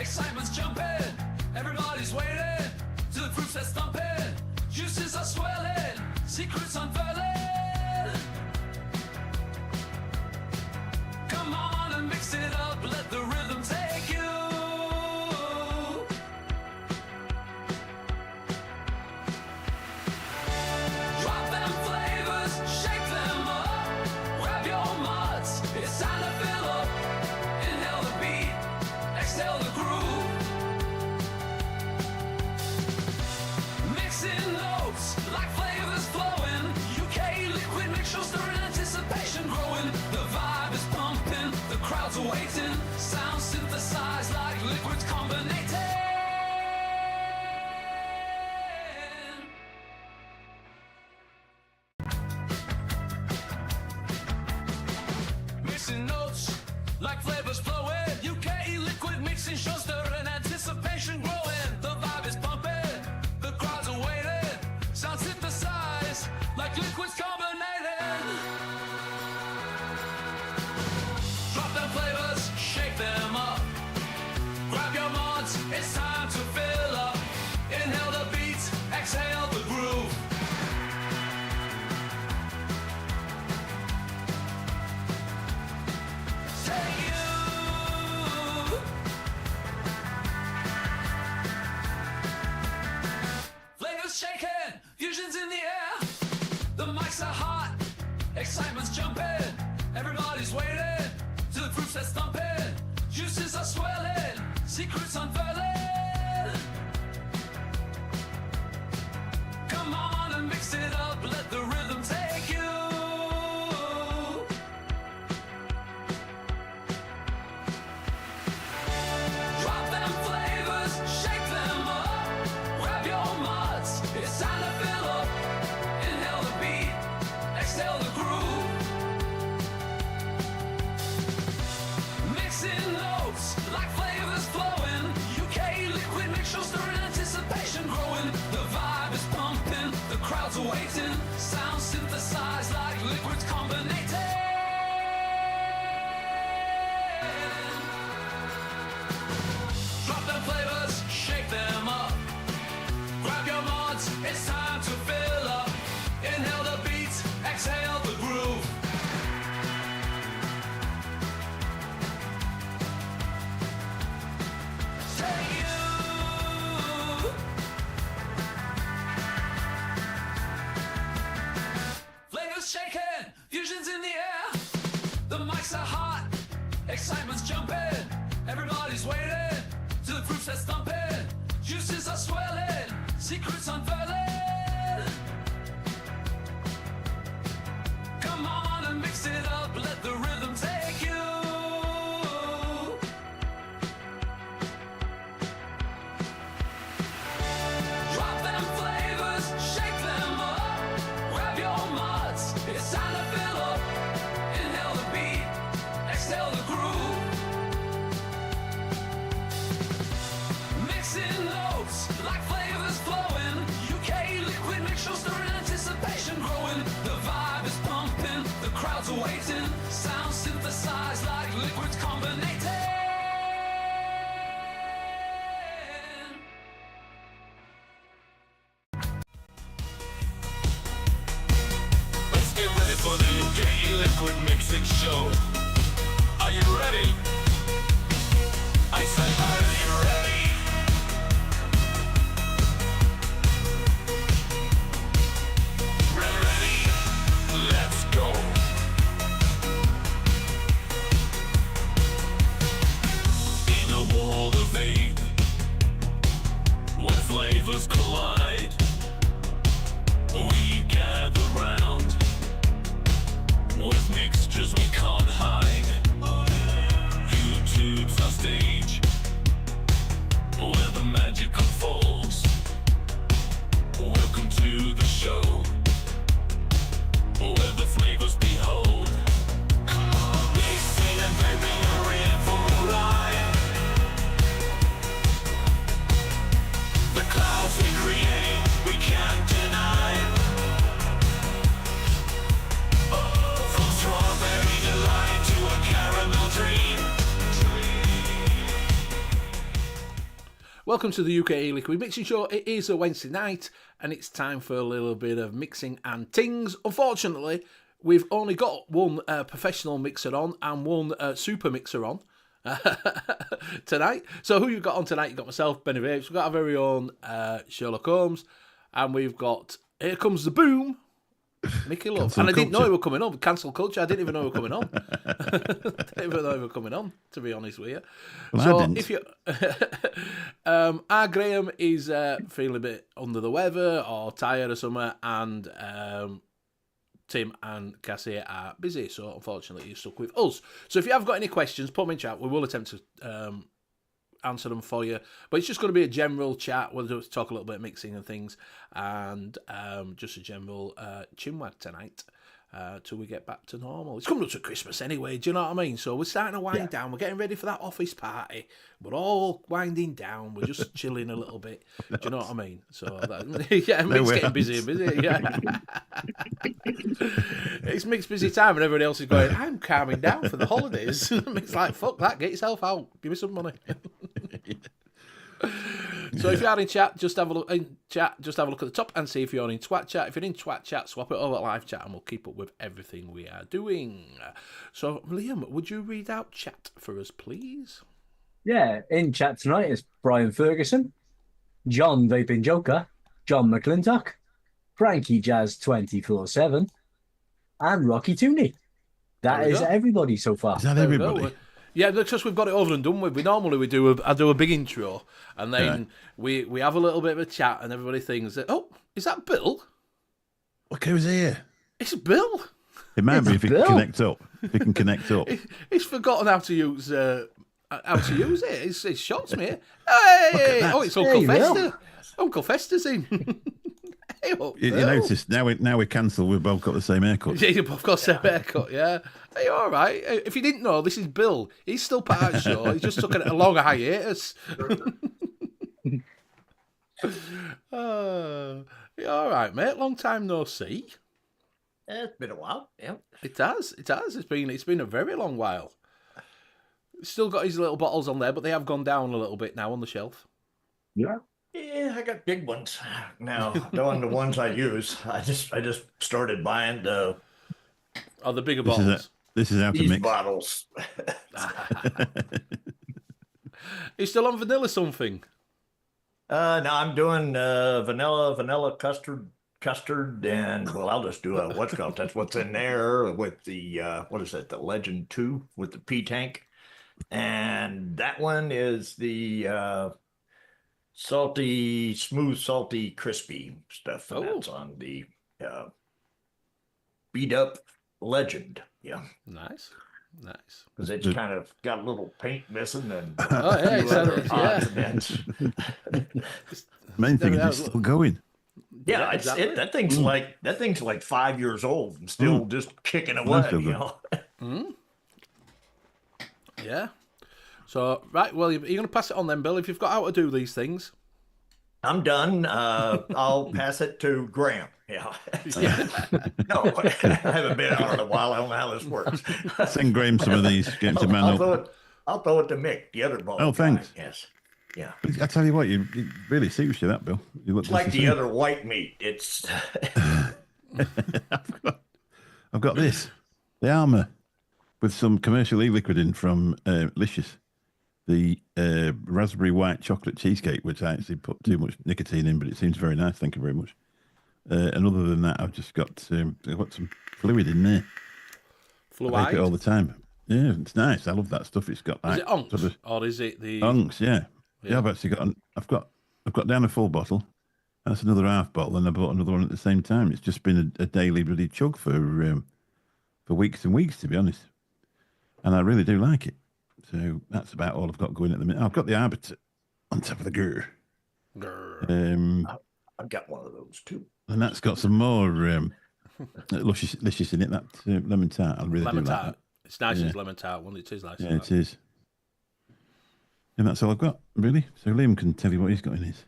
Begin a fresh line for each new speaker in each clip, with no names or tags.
Excitement's jumping, everybody's waiting till the proof says thumping. Juices are swelling, secrets unfurling. Come on and mix it up, let the rhythm take you. Drop them flavors, shake them up, grab your muds, it's time to fill up. Inhale the beat, exhale the groove. Mixing notes like flavors flowing. U.K.E-liquid mix show, stirring anticipation growing. The vibe is pumping, the crowds are waiting. Sound synthesized like liquids combinating. Mixing notes like flavors flowing. U.K.E-liquid mixing show, stirring anticipation growing. The vibe is pumping, the crowds are waiting. Sound synthesized like liquids carbonated. Drop them flavors, shake them up, grab your mods, it's time to fill up. Inhale the beats, exhale the groove. Take you. Flavors shaking, fusions in the air. The mics are hot, excitement's jumping. Everybody's waiting till the proof says thumping. Juices are swelling, secrets unfurling. Come on and mix it up, let the rhythm take you. Drop them flavors, shake them up, grab your muds, it's time to fill up. Inhale the beat, exhale the groove. Mixing notes like flavors flowing. U.K.E-liquid mix show, stirring anticipation growing. The vibe is pumping, the crowds are waiting. Sound synthesized like liquids combinating. Drop them flavors, shake them up, grab your mods, it's time to fill up. Inhale the beats, exhale the groove. Take you. Flavors shaking, fusions in the air. The mics are hot, excitement's jumping. Everybody's waiting till the proof says thumping. Juices are swelling, secrets unfurling. Come on and mix it up, let the rhythm take you. Drop them flavors, shake them up, grab your muds, it's time to fill up. Inhale the beat, exhale the groove. Mixing notes like flavors flowing. U.K.E-liquid mix show, stirring anticipation growing. The vibe is pumping, the crowds are waiting. Sound synthesized like liquids combinating.
Let's get ready for the U.K.E-liquid Mixing Show. Are you ready? I said, are you ready? Ready? Let's go. In a world of vape, where flavors collide, we gather round with mixtures we can't hide.
Welcome to the U.K.E-liquid Mixing Show. It is a Wednesday night, and it's time for a little bit of mixing and tings. Unfortunately, we've only got one professional mixer on and one super mixer on tonight. So who you got on tonight? You got myself, Benny Vapes. We've got our very own Sherlock Holmes, and we've got Here Comes the Boom, Mickey Love.
Cancel
And I didn't know
culture.
he were coming on. Cancel culture. I didn't even know he were coming on. I didn't even know he were coming on, to be honest with you.
Well,
So
I didn't.
if you, our Graham is feeling a bit under the weather or tired or something, and Tim and Cassie are busy. So unfortunately, you're stuck with us. So if you have got any questions, put them in chat. We will attempt to answer them for you, but it's just going to be a general chat. We'll just talk a little bit of mixing and things, and just a general chinwag tonight till we get back to normal. It's coming up to Christmas anyway, do you know what I mean? So we're starting to wind down. We're getting ready for that office party. We're all winding down. We're just chilling a little bit. Do you know what I mean? So yeah, Mick's getting busy and busy. Yeah. It's Mick's busy time, and everybody else is going, I'm calming down for the holidays. Mick's like, fuck that, get yourself out. Give me some money. So if you are in chat, just have a look in chat. Just have a look at the top and see if you're in Twat chat. If you're in Twat chat, swap it over to live chat, and we'll keep up with everything we are doing. So Liam, would you read out chat for us, please?
Yeah, in chat tonight is Brian Ferguson, John Vaping Joker, John McClintock, Frankie Jazz 24/7, and Rocky Tooney.
There
That
we
is
go.
everybody so far.
Is that
There we go.
everybody?
Yeah, because we've got it over and done with. I do a big intro, and then we have a little bit of a chat, and everybody thinks that, oh, is that Bill?
Look who's here.
It's Bill.
It might be
It's
if he
Bill.
can connect up. If he can connect up.
He's forgotten how to use it. It shocks me. Hey!
that.
Oh, it's Uncle
Hey, Bill.
Fester. Uncle Fester's in. Hey, up,
You
Bill.
notice now we cancel. We've both got the same haircut.
Yeah, you've both got the same haircut, yeah. Hey, all right. If you didn't know, this is Bill. He's still part of the show. He's just took a long hiatus. Yeah, all right, mate. Long time no see.
It's been a while. Yeah.
It has. It's been a very long while. Still got his little bottles on there, but they have gone down a little bit now on the shelf.
Yeah.
Yeah, I got big ones now. Knowing the ones I use, I just started buying the
Oh, the bigger
This
bottles.
this is how to
these
mix.
bottles.
He's still on vanilla something.
Now I'm doing vanilla custard, and well, I'll just do a what's called. That's what's in there with the what is it? The Legend 2 with the P tank, and that one is the smooth, salty, crispy stuff, and that's on the beat up Legend. Yeah,
Nice.
because it's kind of got a little paint missing and
Oh, yeah,
a few other
exactly,
odds
yeah.
and ends.
Main thing
Yeah,
is it's still going.
Yeah,
Yeah,
it's
exactly.
that thing's like 5 years old and still just kicking away.
Still
You
good.
know,
Yeah. So, right, well, you're going to pass it on then, Bill, if you've got how to do these things.
I'm done. I'll pass it to Graham. Yeah. No, I haven't been on it a while. I don't know how this works.
Send Graham some of these. Get him to man up.
I'll throw it to Mick, the other ball.
Oh, thanks.
Yes. Yeah.
I tell you what, it really suits you, that Bill. You look
It's like
just
the
same.
other white meat. It's
I've got this, the Armour, with some commercial e-liquid in from Licious, the raspberry white chocolate cheesecake, which I actually put too much nicotine in, but it seems very nice. Thank you very much. And other than that, I've just got some fluid in there. I make it all
Fluide.
the time. Yeah, it's nice. I love that stuff. It's got
Is
like
it onks?
sort of
Or is it the...
unks, yeah.
Yeah.
Yeah, I've actually I've got down a full bottle. That's another half bottle, and I bought another one at the same time. It's just been a daily bloody chug for weeks and weeks, to be honest. And I really do like it. So that's about all I've got going at the minute. I've got the Arbiter on top of the Grr.
Grr.
I've got one of those too.
And that's got some more luscious in it. That lemon tart, I really
Lemon
do like
tart.
that.
It's nice
Yeah.
as lemon tart one. It is nice.
Yeah, it is. And that's all I've got, really. So Liam can tell you what he's got in his.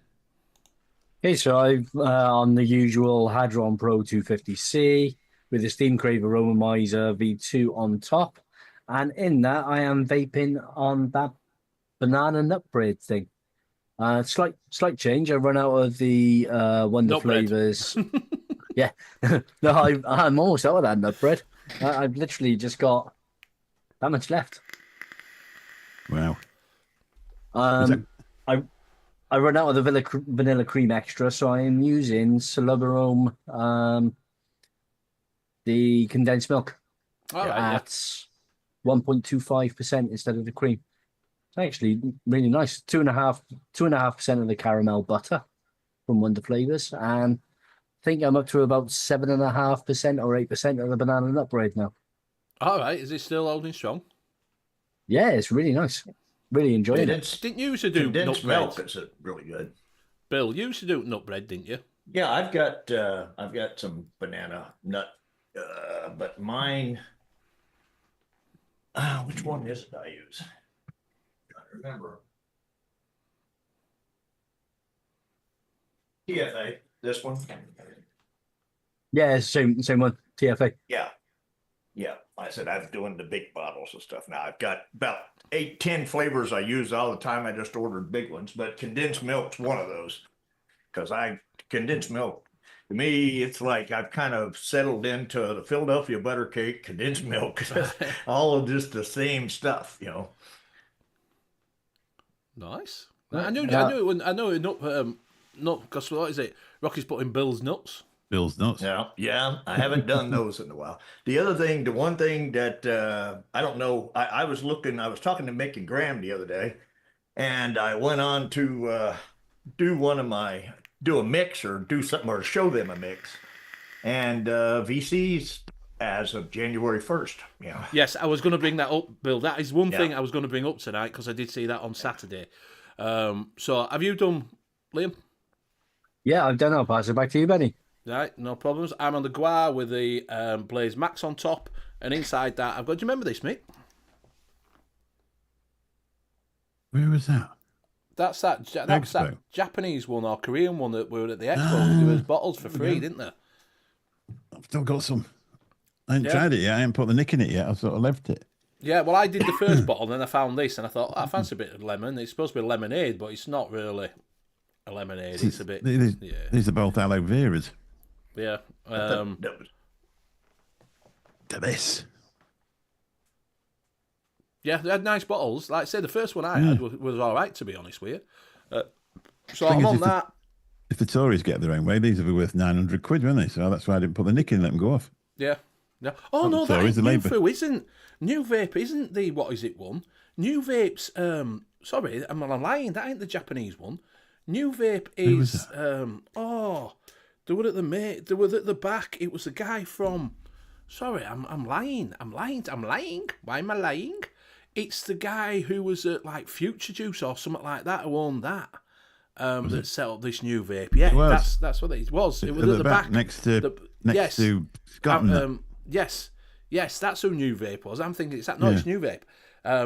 Okay, so I've on the usual Hadron Pro 250C with the Steam Crave Aromizer V2 on top. And in that, I am vaping on that banana nut braid thing. Slight change. I run out of the Wonder
Nut bread.
flavors. Yeah, no, I'm almost out of that nut bread. I've literally just got that much left.
Wow. Is that-
I I run out of the vanilla cream extra, so I am using Celebrome, the condensed milk
All right, yeah.
at 1.25% instead of the cream. It's actually really nice. 2.5% of the caramel butter from Wonder Flavors, and I think I'm up to about 7.5% or 8% of the banana nut bread now.
All right, is it still holding strong?
Yeah, it's really nice. Really enjoying it.
Condensed,
Didn't you used to do nut
condensed
bread?
milk is really good.
Bill, you used to do nut bread, didn't you?
Yeah, I've got some banana nut, but mine. Which one is it I use? Trying to remember. TFA, this one.
Yeah, same one. TFA.
Yeah, yeah. I said I'm doing the big bottles of stuff now. I've got about 8, 10 flavors I use all the time. I just ordered big ones, but condensed milk's one of those. Because condensed milk, to me, it's like I've kind of settled into the Philadelphia butter cake, condensed milk, all of just the same stuff, you know.
Nice.
Yeah.
I knew it nut because what is it? Rocky's putting Bill's nuts.
Bill's nuts.
Yeah, I haven't done those in a while. The one thing that I don't know, I was talking to Mick and Graham the other day, and I went on to do a mix or do something or show them a mix, and VCs as of January 1st. Yeah.
Yes, I was going to bring that up, Bill. That is one
Yeah.
thing I was going to bring up tonight because I did see that on Saturday. So have you done, Liam?
Yeah, I've done it. I'll pass it back to you, Benny.
Right, no problems. I'm on the Gua with the Blaze Max on top, and inside that I've got. Do you remember this, mate?
Where was that?
That's that
Expo.
Japanese one or Korean one that were at the expo. There was bottles for free, didn't there?
I've still got some. I ain't
Yeah.
tried it yet. I ain't put the nick in it yet. I sort of left it.
Yeah, well, I did the first bottle, and then I found this, and I thought, I fancy a bit of lemon. It's supposed to be lemonade, but it's not really a lemonade. It's a bit,
These are both aloe veras.
yeah.
That was-
To this.
Yeah, they had nice bottles. Like I say, the first one I had was all right, to be honest with you. So
Thing
I'm
is,
on
if the-
that.
If the Tories get their own way, these will be worth 900 quid, won't they? So that's why I didn't put the nick in and let them go off.
Yeah. No. Oh, no,
so
that
is the
New
Labour.
Foo isn't. New Vape isn't the, what is it one? New Vape's, sorry, I'm lying. That ain't the Japanese one. New Vape
Who was
is, they were at the back. It was the guy from, sorry, I'm lying. Why am I lying? It's the guy who was at like Future Juice or something like that who owned that. That set up this New Vape. Yeah,
was.
that's what it was. It was
At
at the back
next to
yes.
Scotland.
Yes, that's who New Vape was. I'm thinking it's that. No, it's New Vape.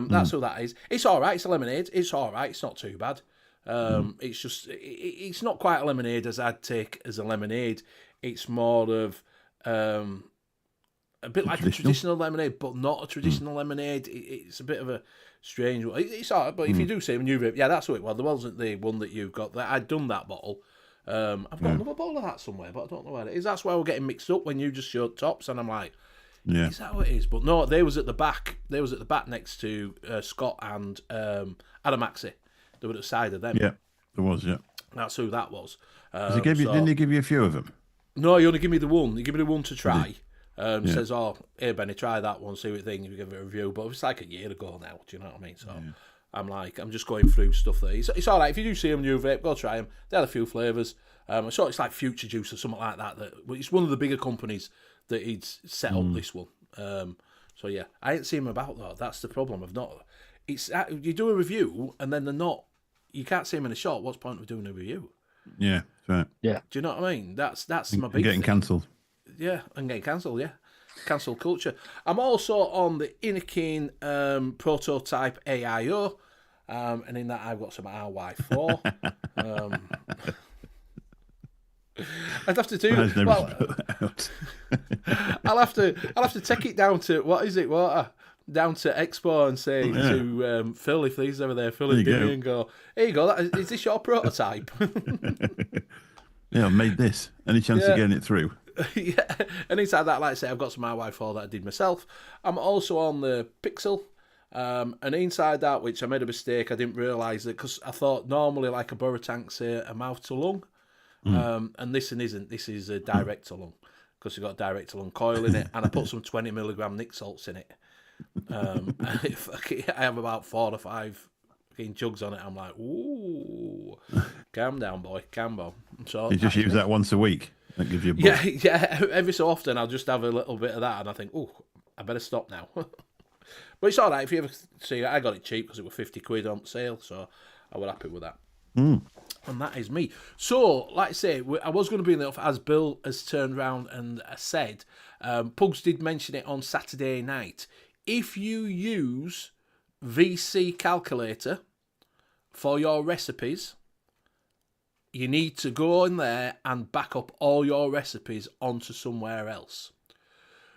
That's who that is. It's all right. It's a lemonade. It's all right. It's not too bad. It's just it's not quite a lemonade as I'd take as a lemonade. It's more of a bit like a traditional lemonade, but not a traditional lemonade. It's a bit of a strange one. It's all right, but if you do say New Vape, yeah, that's what it was. There wasn't the one that you've got. I'd done that bottle. I've got another bottle of that somewhere, but I don't know where it is. That's why we're getting mixed up when you just showed tops, and I'm like, is that what it is? But no, they was at the back. They was at the back next to Scott and Adamaxi. They were at the side of them.
Yeah, there was, yeah.
That's who that was.
Didn't he give you a few of them?
No, he only give me the one. He gave me the one to try. Says, oh, hey, Benny, try that one, see what you think, you give it a review. But it's like a year ago now, do you know what I mean? So I'm just going through stuff there. It's all right. If you do see them New Vape, go try them. They had a few flavours. I saw it's like Future Juice or something like that. It's one of the bigger companies that he'd set up this one. So yeah, I ain't seen him about though. That's the problem. I've not. It's you do a review and then they're not. You can't see him in a shot. What's the point of doing a review?
Yeah, that's right.
Yeah.
Do you know what I mean? That's my big
Getting
thing.
cancelled.
Yeah, and getting cancelled, yeah. Cancel culture. I'm also on the Inikin prototype AIO, and in that I've got some RY4. I'd have to do well. I'll have to take it down to what is it? What down to Expo and say to Phil, if he's ever there, Phil and
There you
Billy, and go, "Here you go. Is this your prototype?"
Yeah, I made this. Any chance of getting it through?
Yeah, and inside that, like I say, I've got some MY4 that I did myself. I'm also on the Pixel, and inside that, which I made a mistake, I didn't realise it because I thought normally like a burrow tank's a mouth to lung, and this isn't. This is a direct to lung because you've got direct to lung coil in it, and I put some 20 milligram Nick salts in it. And I have about 4 or 5 fucking jugs on it. I'm like, ooh, calm down, boy, calm down. So
You just use that once a week. That gives you a
yeah, yeah. Every so often, I'll just have a little bit of that, and I think, oh, I better stop now. But it's all right if you ever see it. I got it cheap because it was 50 quid on sale, so I was happy with that. And that is me. So, like I say, I was going to bring that up as Bill has turned around and said. Pugs did mention it on Saturday night. If you use VC calculator for your recipes, you need to go in there and back up all your recipes onto somewhere else.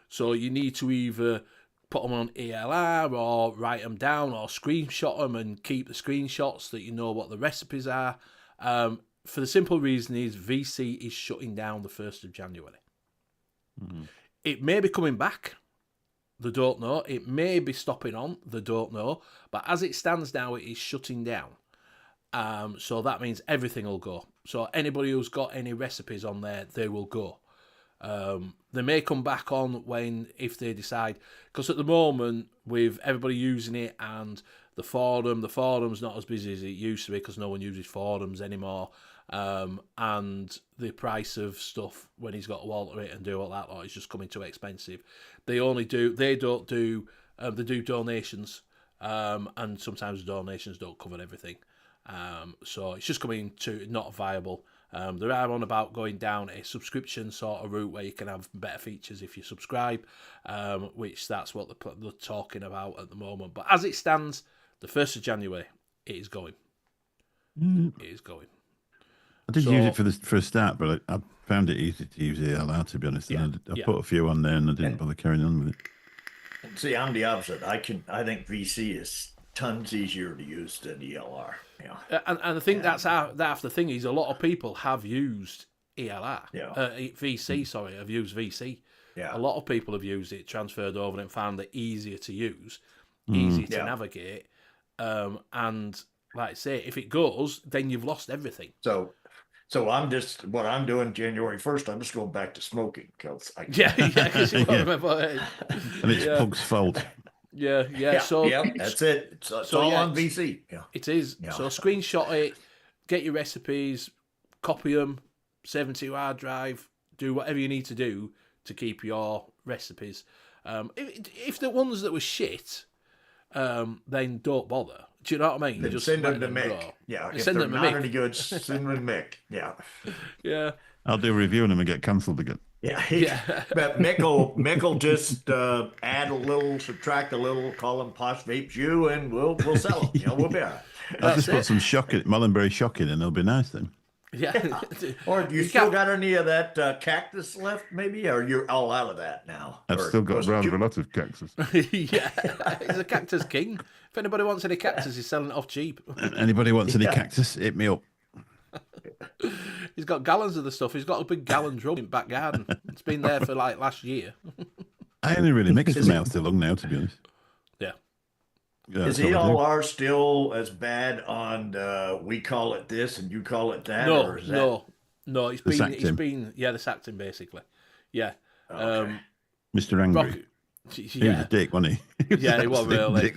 So you need to either put them on ELR or write them down or screenshot them and keep the screenshots so that you know what the recipes are. For the simple reason is VC is shutting down the 1st of January. It may be coming back. They don't know. It may be stopping on. They don't know. But as it stands now, it is shutting down. So that means everything will go. So anybody who's got any recipes on there, they will go. They may come back on if they decide, because at the moment with everybody using it and the forum's not as busy as it used to be because no one uses forums anymore. And the price of stuff when he's got to alter it and do all that lot is just coming too expensive. They do donations, and sometimes the donations don't cover everything. So it's just coming to not viable. They are on about going down a subscription sort of route where you can have better features if you subscribe, which that's what they're talking about at the moment. But as it stands, the 1st of January, it is going. It is going.
I did use it for a start, but I found it easy to use ELR, to be honest. And I put a few on there and I didn't bother carrying on with it.
See, I'm the opposite. I think VC is tons easier to use than ELR. Yeah.
And I think that's the thing is a lot of people have used ELR. VC, sorry, have used VC.
Yeah.
A lot of people have used it, transferred over and found it easier to use, easier to navigate. And like I say, if it goes, then you've lost everything.
So what I'm doing January 1st, I'm just going back to smoking because
because you won't remember it.
And it's Pug's fault.
Yeah. So
that's it. It's all on VC. Yeah,
it is. Yeah. So screenshot it, get your recipes, copy them, save them to your hard drive, do whatever you need to do to keep your recipes. If the ones that were shit, then don't bother. Do you know what I mean?
Then
just
send them to Mick. Yeah, if
send
they're
them to
not
Mick.
any good, send them to Mick. Yeah.
Yeah.
I'll do a review on them and get cancelled again.
Yeah, but Mick will just add a little, subtract a little, call them Posh Vapes U, and we'll sell them. We'll be all right.
I'll just put some Mullenberry shock in, and it'll be nice then.
Yeah.
Or do you still got any of that cactus left, maybe? Or you're all out of that now?
I've still got rather a lot of cactus.
Yeah, he's a cactus king. If anybody wants any cactus, he's selling it off cheap.
Anybody wants any cactus, hit me up.
He's got gallons of the stuff. He's got a big gallon drum in the back garden. It's been there for like last year.
I only really mix the mouth too long now, to be honest.
Yeah.
Is ELR still as bad on we call it this and you call it that?
No. It's
the
been the Sactin basically. Yeah.
Okay.
Mr. Angry. He was a dick, wasn't he?
Yeah, he was really.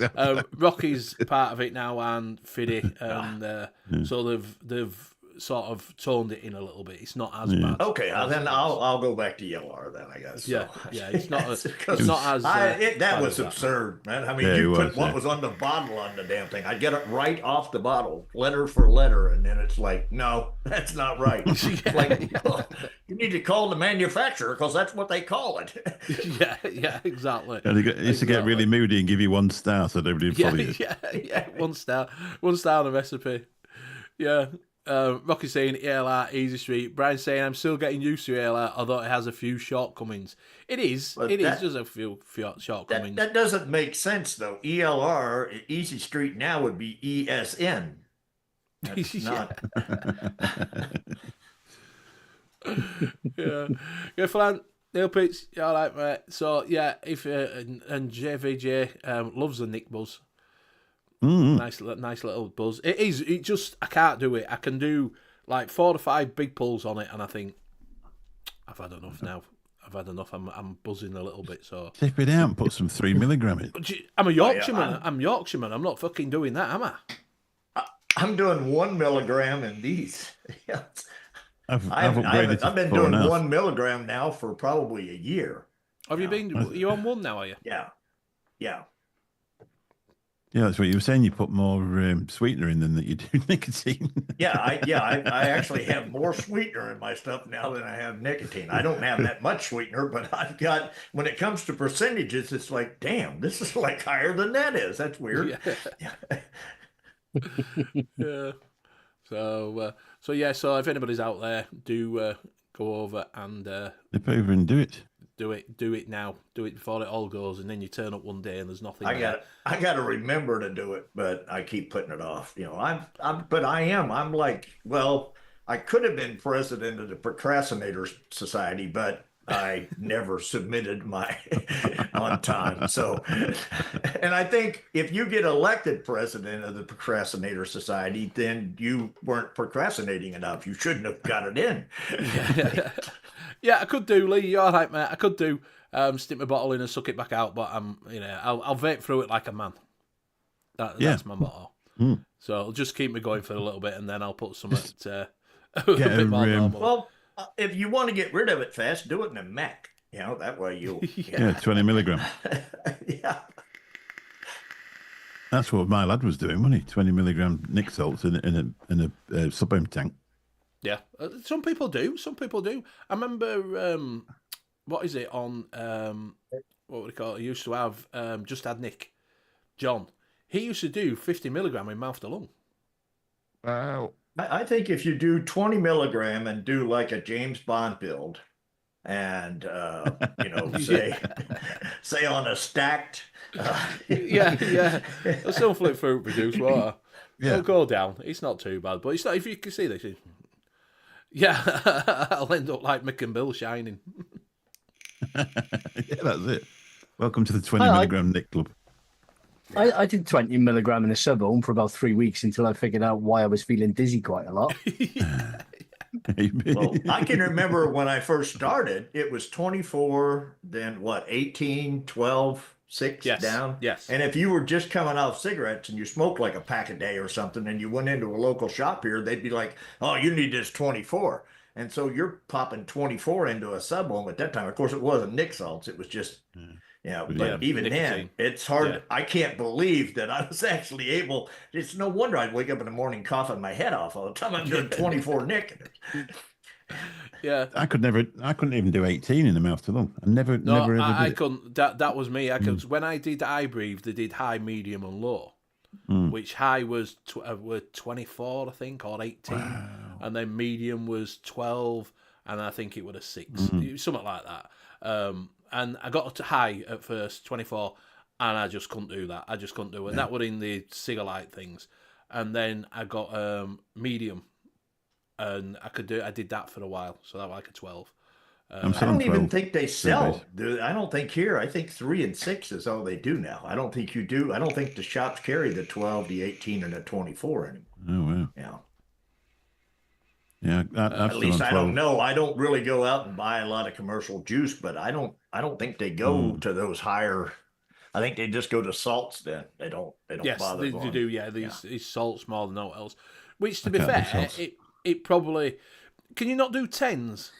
Rocky's part of it now, and Fiddy, and so they've sort of toned it in a little bit. It's not as bad.
Okay, then I'll go back to ELR then, I guess.
Yeah,
so.
Yeah. It's not as.
That was absurd, man. I mean, you put what was on the bottle on the damn thing. I'd get it right off the bottle, letter for letter, and then it's like, no, that's not right. Well, you need to call the manufacturer because that's what they call it.
yeah, exactly.
And he used to get really moody and give you 1 star so nobody would follow you.
Yeah, 1 star on the recipe. Yeah. Rocky saying ELR easy street. Brian saying I'm still getting used to ELR, although it has a few shortcomings. It is.
But
It is
that-
just a few shortcomings.
That doesn't make sense though. ELR Easy Street now would be ESN. That's not.
Yeah, Flan. Neil Pitts, you all right, mate? So yeah, if and JVJ loves the Nick Buzz. Nice little buzz. It is. It just I can't do it. I can do like 4 to 5 big pulls on it, and I think I've had enough now. I've had enough. I'm buzzing a little bit. So
Tip it out and put some 3 milligram in.
I'm a Yorkshireman. I'm Yorkshireman. I'm not fucking doing that, am I?
I'm doing 1 milligram in these. Yeah.
I've upgraded to
I've been
4
doing
now.
1 milligram now for probably a year.
Have you been? You on one now? Are you?
Yeah.
Yeah, that's what you were saying. You put more sweetener in than that you do nicotine.
I actually have more sweetener in my stuff now than I have nicotine. I don't have that much sweetener, but I've got, when it comes to percentages, it's like, damn, this is like higher than that is. That's weird.
Yeah. So if anybody's out there, do go over and
Nip over and do it.
do it now. Do it before it all goes, and then you turn up one day and there's nothing.
I got to remember to do it, but I keep putting it off. You know, I'm like, well, I could have been president of the Procrastinators Society, but I never submitted my on time. So, and I think if you get elected president of the Procrastinator Society, then you weren't procrastinating enough. You shouldn't have got it in.
Yeah, I could do, Lee. You're all right, mate. I could do stick my bottle in and suck it back out, but I'll vape through it like a man. That's my motto. So it'll just keep me going for a little bit, and then I'll put some a bit more normal.
Well, if you want to get rid of it fast, do it in a mech. You know, that way you'll.
Yeah, 20 milligram.
Yeah.
That's what my lad was doing, wasn't he? 20 milligram Nick salts in a sub-ohm tank.
Yeah, some people do. Some people do. I remember, what is it on? What would we call it? I used to have just had Nick, John. He used to do 50 milligram in mouth to lung.
Wow.
I think if you do 20 milligram and do like a James Bond build, and say on a stacked,
yeah. Some flip fruit produce water.
Yeah.
It'll go down. It's not too bad, but it's not. If you can see this, yeah, I'll end up like Mick and Bill shining.
Yeah, that's it. Welcome to the 20 milligram Nick Club.
I did 20 milligram in a sub home for about 3 weeks until I figured out why I was feeling dizzy quite a lot.
Well, I can remember when I first started, it was 24, then 18, 12, 6 down.
Yes.
And if you were just coming off cigarettes and you smoked like a pack a day or something and you went into a local shop here, they'd be like, oh, you need this 24. And so you're popping 24 into a sub home at that time. Of course, it wasn't Nick salts. It was just, but even
nicotine.
then, it's hard.
Yeah.
I can't believe that I was actually able. It's no wonder I'd wake up in the morning coughing my head off all the time. I'm doing 24 Nick.
Yeah.
I couldn't even do 18 in the mouth to lung. Never ever did
I
it.
couldn't. That was me. When I did iBreathe, they did high, medium, and low. Which high was 24, I think, or 18, and then medium was 12, and I think it was a 6, something like that. And I got to high at first, 24, and I just couldn't do that. I just couldn't do it. And that were in the cigarette things, and then I got medium, and I did that for a while, so that was like a 12.
I'm
I
selling
don't even
12
think they sell.
surveys.
I don't think here. I think 3 and 6 is all they do now. I don't think you do. I don't think the shops carry the 12, the 18, and the 24 anymore.
Oh, wow.
Yeah.
Yeah,
At least I don't know. I don't really go out and buy a lot of commercial juice, but I don't think they go to those higher. I think they just go to salts. Then they don't
Yes,
bother.
they
going.
do. Yeah, these salts more than all else. Which, to be
can't do
fair,
salts.
it probably. Can you not do 10s?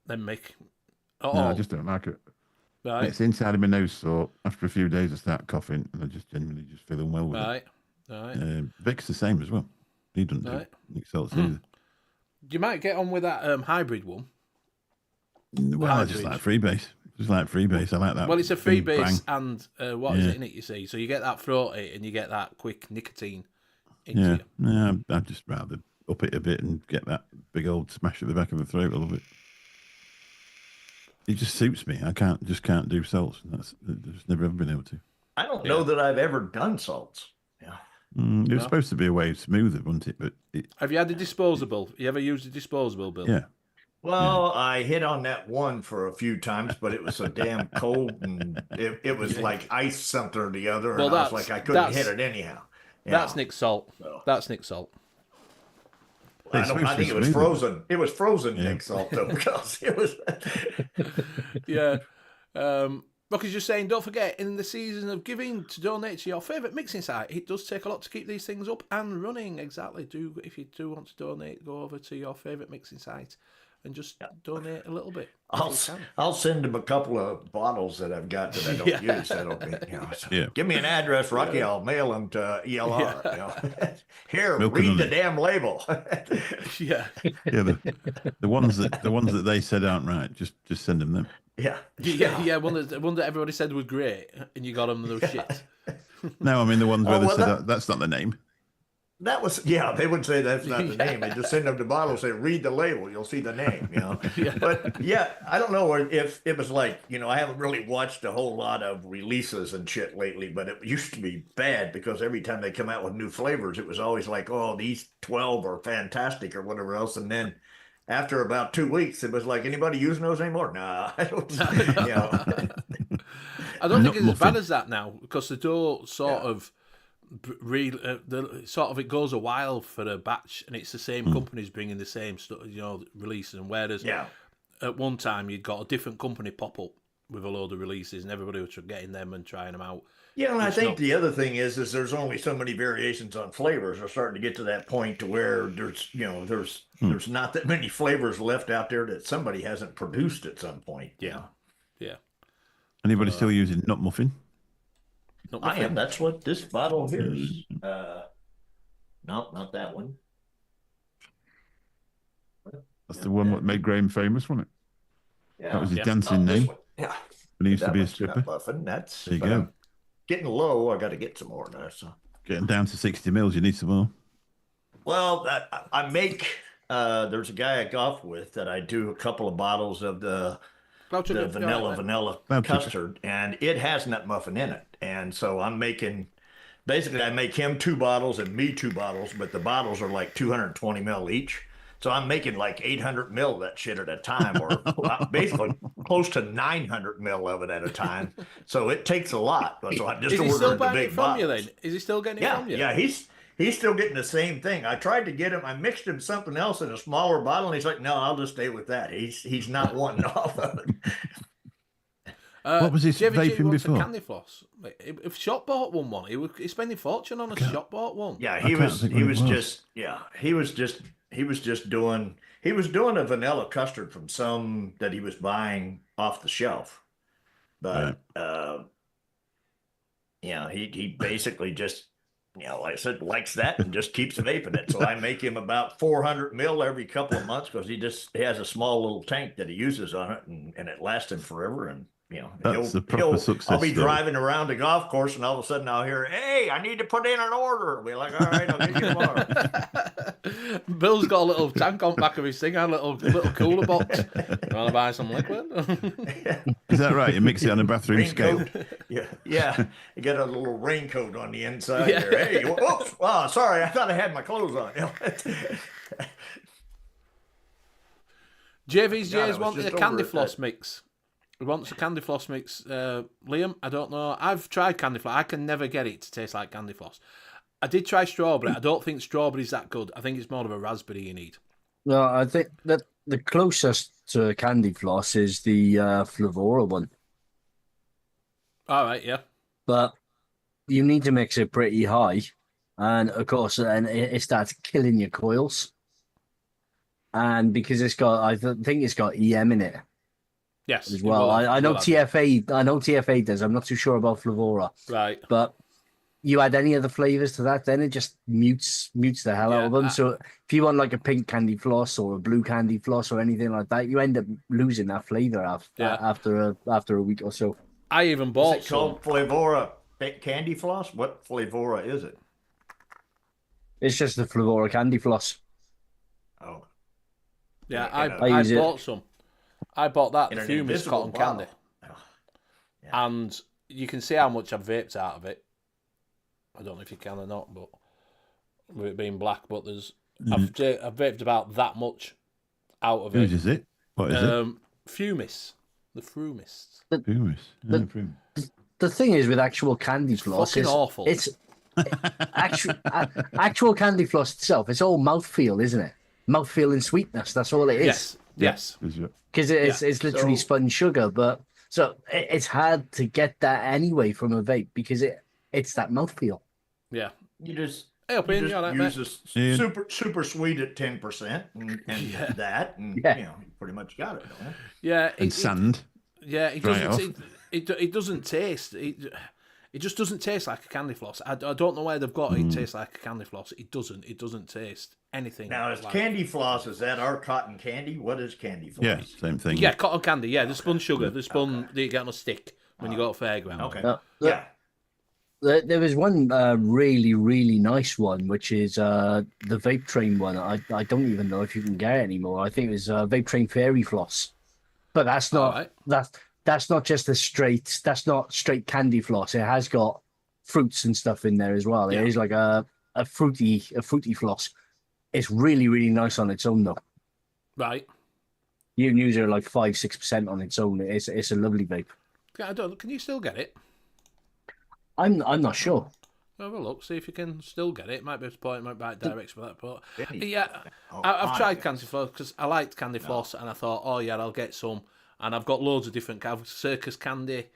Then Mick.
No, I just don't like it.
Right.
It's inside of my nose, so after a few days I start coughing, and I just genuinely just feel unwell with
Right.
it. Vic's the same as well. He doesn't do Nick salts either.
You might get on with that hybrid one.
Well, I just like freebase. Just like freebase. I like that.
Well, it's a
big
freebase
bang.
and what is it in it, you see? So you get that throaty and you get that quick nicotine into
Yeah,
you.
I'd just rather up it a bit and get that big old smash at the back of the throat. I love it. It just suits me. I can't do salts. That's just never ever been able to.
I don't know that I've ever done salts. Yeah.
It was supposed to be a way smoother, wasn't it? But
Have you had a disposable? You ever used a disposable, Bill?
yeah.
Well, I hit on that one for a few times, but it was so damn cold, and it was like ice something or the other, and
Well,
I was like, I couldn't hit it anyhow.
That's Nick Salt.
So.
That's Nick Salt.
I think it was frozen. It was frozen Nick Salt, though, because it was.
Yeah. Rocky's just saying, don't forget, in the season of giving, to donate to your favourite mixing site. It does take a lot to keep these things up and running. Exactly. If you do want to donate, go over to your favourite mixing site and just donate a little bit.
I'll send them a couple of bottles that I've got that I don't use. That'll be, so give me an address, Rocky. I'll mail them to ELR. Here, read the damn label.
Yeah.
Yeah, the ones that they said aren't right. Just send them.
Yeah. One that everybody said was great, and you got them those shit.
No, I mean the ones where they said that's not the name.
That was, they would say that's not the name. They just send them the bottle, say, read the label, you'll see the name, But I don't know if it was like, I haven't really watched a whole lot of releases and shit lately, but it used to be bad because every time they come out with new flavors, it was always like, oh, these 12 are fantastic or whatever else. And then after about 2 weeks, it was like, anybody using those anymore? Nah, I don't.
I don't think it's as bad as that now because the door sort of. It goes a while for a batch, and it's the same companies bringing the same stuff, releases. And whereas at one time you'd got a different company pop up with a load of releases, and everybody was getting them and trying them out.
Yeah, and I think the other thing is there's only so many variations on flavors. We're starting to get to that point to where there's not that many flavors left out there that somebody hasn't produced at some point.
Yeah.
Anybody still using nut muffin?
I am. That's what this bottle here is. No, not that one.
That's the one that made Graham famous, wasn't it?
Yeah.
That was his dancing name.
Yeah.
When he used to be a
one's
stripper.
not Muffin. That's
There you go.
I'm getting low. I got to get some more now. So.
Getting down to 60 mils, you need some more.
Well, I make. There's a guy I golf with that I do a couple of bottles of the vanilla custard, and it has nut muffin in it. And so I make him 2 bottles and me 2 bottles, but the bottles are like 220 mil each. So I'm making like 800 mil of that shit at a time, or basically close to 900 mil of it at a time. So it takes a lot. So I just ordered the big bottles.
You then? Is he still getting it from you?
Yeah, he's still getting the same thing. I tried to get him. I mixed him something else in a smaller bottle, and he's like, "No, I'll just stay with that." He's not wanting off of it.
What was his vaping before?
Candy floss. If Shop bought one, he's spending a fortune on a Shop bought one.
Yeah, he was doing a vanilla custard from some that he was buying off the shelf, but he basically just. Like I said, likes that and just keeps vaping it. So I make him about 400 mil every couple of months because he has a small little tank that he uses on it, and it lasts him forever. And
that's the proper success.
I'll be driving around the golf course, and all of a sudden I'll hear, "Hey, I need to put in an order." I'll be like, "All right, I'll get you tomorrow."
Bill's got a little tank on the back of his thing, a little cooler box. You want to buy some liquid?
Is that right? You mix it on a bathroom scale.
Yeah. You get a little raincoat on the inside there. Hey, oops! Oh, sorry, I thought I had my clothes on.
JV's wanting a candy floss mix. He wants a candy floss mix. Liam, I don't know. I've tried candy floss. I can never get it to taste like candy floss. I did try strawberry. I don't think strawberry's that good. I think it's more of a raspberry you need.
No, I think that the closest to candy floss is the Flavora one.
All right, yeah.
But you need to mix it pretty high. And, of course, it starts killing your coils. And because I think it's got EM in it.
Yes.
As well. I know TFA does. I'm not too sure about Flavora.
Right.
But you add any of the flavors to that, then it just mutes the hell out of them. So if you want like a pink candy floss or a blue candy floss or anything like that, you end up losing that flavor after a week or so.
I even bought
Is it called Flavora candy floss? What Flavora is it?
It's just the Flavora candy floss.
Yeah,
in a-
I
use it.
bought some. I bought that,
in
the
an
Fumis
invisible
cotton
bottle.
candy. And you can see how much I've vaped out of it. I don't know if you can or not, but with it being black, but there's I've vaped about that much out of
Whose
it.
is it? What is it?
Fumis. The Frumists.
Fumis.
The thing is with actual candy floss,
Fucking awful.
It's actual candy floss itself. It's all mouthfeel, isn't it? Mouthfeel and sweetness. That's all it is.
Yes.
Because it's literally spun sugar, but so it's hard to get that anyway from a vape because it's that mouthfeel.
Yeah.
You just
Hey, up in, you all right,
use
mate?
a super sweet at 10% and that, and you pretty much got it, don't you?
Yeah.
And sand.
Yeah, it
Dry
doesn't. It doesn't taste. It just doesn't taste like a candy floss. I don't know where they've got it. It tastes like a candy floss. It doesn't. It doesn't taste anything.
Now, is
like
candy floss, is that our cotton candy? What is candy floss?
Yeah, same thing.
Yeah, cotton candy. Yeah, the spun sugar. The spun that you get on a stick when you go to fairground.
Okay.
Yeah. There was one really, really nice one, which is the Vape Train one. I don't even know if you can get it anymore. I think it was Vape Train Fairy Floss, but that's not that's not just that's not straight candy floss. It has got fruits and stuff in there as well.
Yeah.
It is like a fruity floss. It's really, really nice on its own though.
Right.
You can use it like 5-6% on its own. It's a lovely vape.
Yeah, can you still get it?
I'm not sure.
Have a look, see if you can still get it. It might be a point, it might be right directs for that. But
Any-
yeah,
Oh,
I've
I
tried
guess.
candy floss because I liked candy floss, and I thought, oh yeah, I'll get some. And I've got loads of different circus candy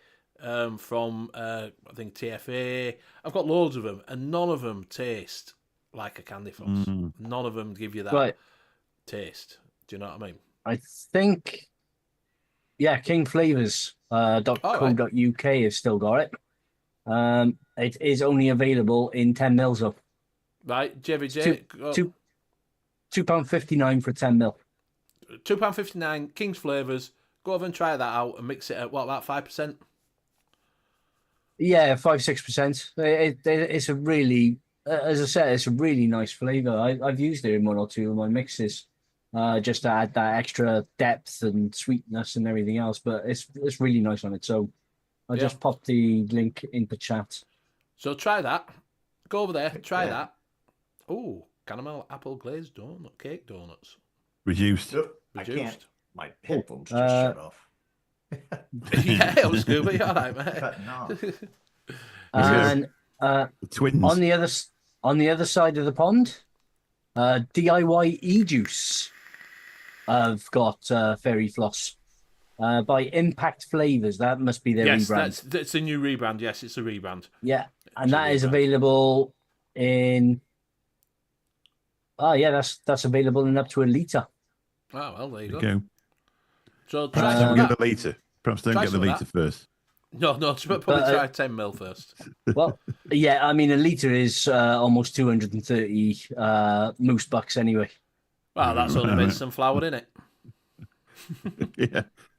from I think TFA. I've got loads of them, and none of them taste like a candy floss. None of them give you that taste. Do you know what I mean?
I think, kingflavors.co.uk has still got it. It is only available in 10 mils though.
Right, JVJ.
£2.59 for 10 mil.
£2.59, King's Flavours. Go over and try that out and mix it at, what, about 5%?
Yeah, 5-6%. It's a really, as I said, it's a really nice flavour. I've used it in one or two of my mixes, just to add that extra depth and sweetness and everything else. But it's really nice on its own. I'll just pop the link into chat.
So try that. Go over there, try that. Oh, caramel apple glazed cake donuts.
Reduced.
I can't.
Reduced.
My headphones just shut off.
Yeah, it was good, but you're all right, mate.
Cutting off.
And
Twins.
on the other side of the pond, DIY E-Juice have got Fairy Floss by Impact Flavors. That must be their
Yes,
rebrand.
that's a new rebrand. Yes, it's a rebrand.
Yeah, and
It's a
that is
rebrand.
available in. Oh yeah, that's available in up to a litre.
Oh, well, there you
There
go.
you go.
So
Perhaps
try
don't
some
get
of
the
that.
litre. Perhaps don't
Try
get the
some of
litre
that.
first.
No, probably try 10 mil first.
Well, yeah, I mean a litre is almost 230 moose bucks anyway.
Well, that's only medicine flour in it.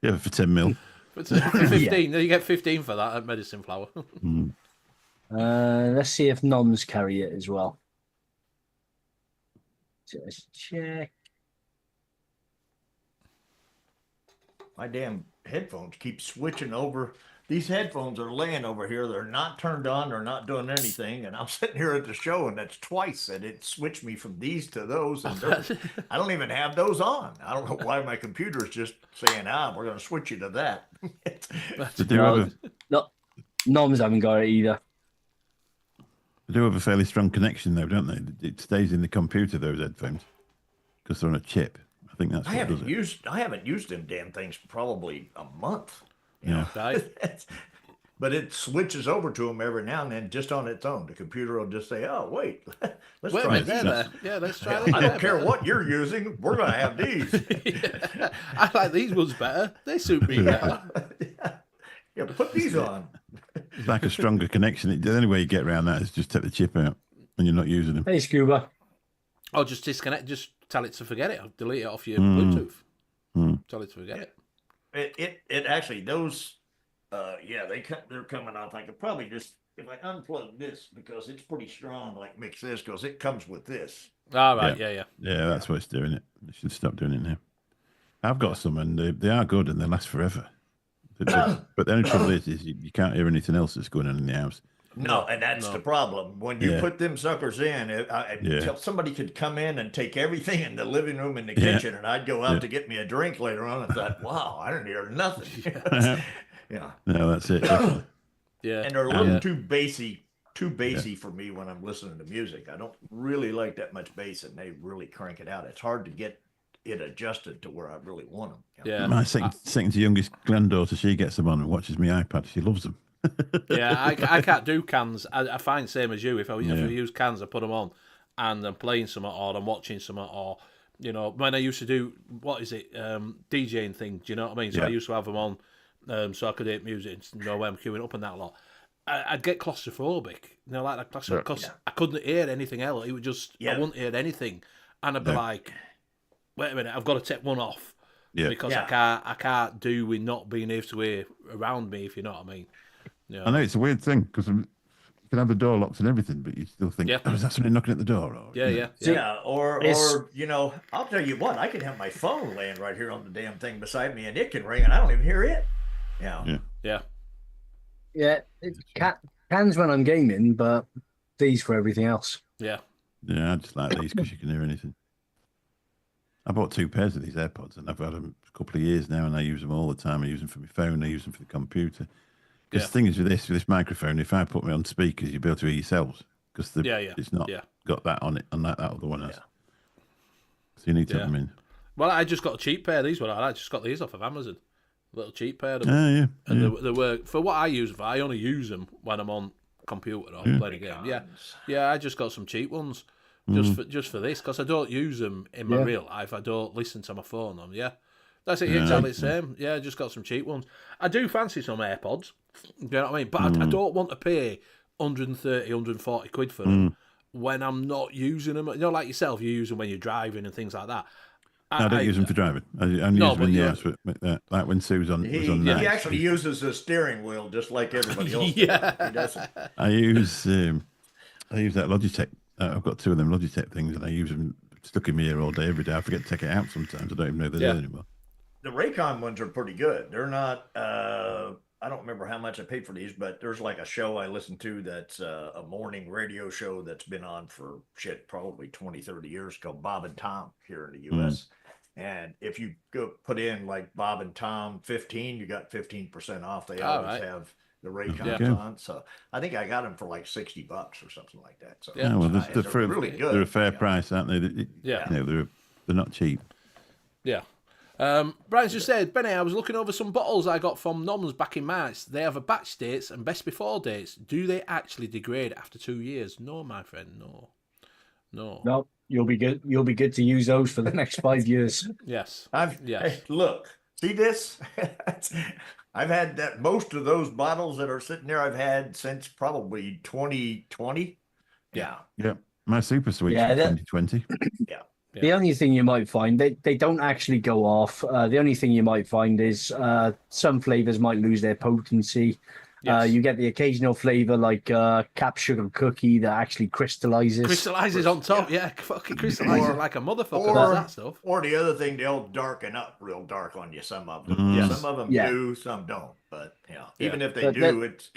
Yeah, for 10 mil.
But for 15, you get 15 for that at medicine flour.
Let's see if noms carry it as well. Just check.
My damn headphones keep switching over. These headphones are laying over here. They're not turned on. They're not doing anything. And I'm sitting here at the show, and that's twice that it switched me from these to those. And I don't even have those on. I don't know why my computer is just saying, we're going to switch you to that.
They do, have
No, noms haven't got it either.
a fairly strong connection, though, don't they? It stays in the computer, those headphones, because they're on a chip. I think that's
I
what does it.
haven't used them damn things for probably a month.
Yeah.
Right.
But it switches over to them every now and then just on its own. The computer will just say, "Oh, wait, let's
Wait a
try
minute,
these."
there. Yeah, let's try that.
I don't care what you're using. We're going to have these.
I like these ones better. They suit me better.
Yeah, put these on.
It's like a stronger connection. The only way you get around that is just take the chip out when you're not using them.
Hey, Scuba.
Or just disconnect. Just tell it to forget it. Or delete it off your Bluetooth. Tell it to forget it.
It actually those they're coming off. I could probably just if I unplug this because it's pretty strong. Like mix this because it comes with this.
All right. Yeah.
Yeah, that's what it's doing it. It should stop doing it now. I've got some, and they are good, and they last forever. But the only trouble is you can't hear anything else that's going on in the house.
No, and that's the problem. When you
Yeah.
put them suckers in,
Yeah.
somebody could come in and take everything in the living room and the
Yeah.
kitchen, and I'd go out
Yeah.
to get me a drink later on and thought, wow, I didn't hear nothing. Yeah.
No, that's it. Definitely.
Yeah.
And they're a little too bassy for me when I'm listening to music. I don't really like that much bass, and they really crank it out. It's hard to get it adjusted to where I really want them.
Yeah.
My second to youngest granddaughter, she gets them on and watches my iPad. She loves them.
Yeah, I can't do cans. I find same as you. If I use cans, I put them on, and I'm playing something or I'm watching something, or when I used to do DJing thing. Do you know what I mean? So I used to have them on, so I could hear music and know where I'm queuing up and that lot. I'd get claustrophobic, like that because I couldn't hear anything else. It would just I wouldn't hear anything, and I'd be like, wait a minute, I've got to take one off because I can't do with not being able to hear around me. If you know what I mean. Yeah.
I know it's a weird thing because you can have the door locked and everything, but you still think, is that somebody knocking at the door? Or,
Or I'll tell you what, I can have my phone laying right here on the damn thing beside me, and it can ring, and I don't even hear it.
Yeah.
Cans when I'm gaming, but these for everything else.
Yeah.
Yeah, I just like these because you can hear anything. I bought 2 pairs of these AirPods, and I've had them a couple of years now, and I use them all the time. I use them for my phone, I use them for the computer. Because the thing is with this microphone, if I put me on speakers, you'll be able to hear yourselves because it's not got that on it, unlike that other one has. So you need to have them in.
Well, I just got a cheap pair of these. I just got these off of Amazon. A little cheap pair of them. And they work for what I use them for. I only use them when I'm on computer or playing a game. Yeah. I just got some cheap ones just for this because I don't use them in my real life. I don't listen to my phone on. Yeah. That's it, exactly the same. Yeah, I just got some cheap ones. I do fancy some AirPods. You know what I mean? But I don't want to pay 130, 140 quid for them when I'm not using them. Like yourself, you use them when you're driving and things like that.
I don't use them for driving. I only use them in the house. Like when Sue was on night.
He actually uses a steering wheel just like everybody else. He doesn't.
I use that Logitech. I've got 2 of them Logitech things, and I use them stuck in my ear all day, every day. I forget to take it out sometimes. I don't even know they're there anymore.
The Raycon ones are pretty good. They're not. I don't remember how much I paid for these, but there's like a show I listen to that's a morning radio show that's been on for probably 20, 30 years called Bob and Tom here in the U.S. And if you go put in like Bob and Tom 15, you got 15% off. They always have the Raycons on. So I think I got them for like $60 or something like that. So
they're
really good.
They're a fair price, aren't they? They're not cheap.
Yeah. Brian's just said, Benny, I was looking over some bottles I got from Noms back in March. They have a batch dates and best before dates. Do they actually degrade after 2 years? No, my friend, no.
No, you'll be good. You'll be good to use those for the next 5 years.
Yes.
Hey, look, see this? I've had that. Most of those bottles that are sitting there, I've had since probably 2020.
Yeah.
My Super Sweets from 2020.
The only thing you might find, they don't actually go off. The only thing you might find is some flavors might lose their potency. Yes. You get the occasional flavor like cap sugar cookie that actually crystallizes.
Crystallizes on top, fucking crystallizes like a motherfucker. Does that stuff.
Or the other thing, they'll darken up real dark on you. Some of them, some of them do, some don't. But even if they do, it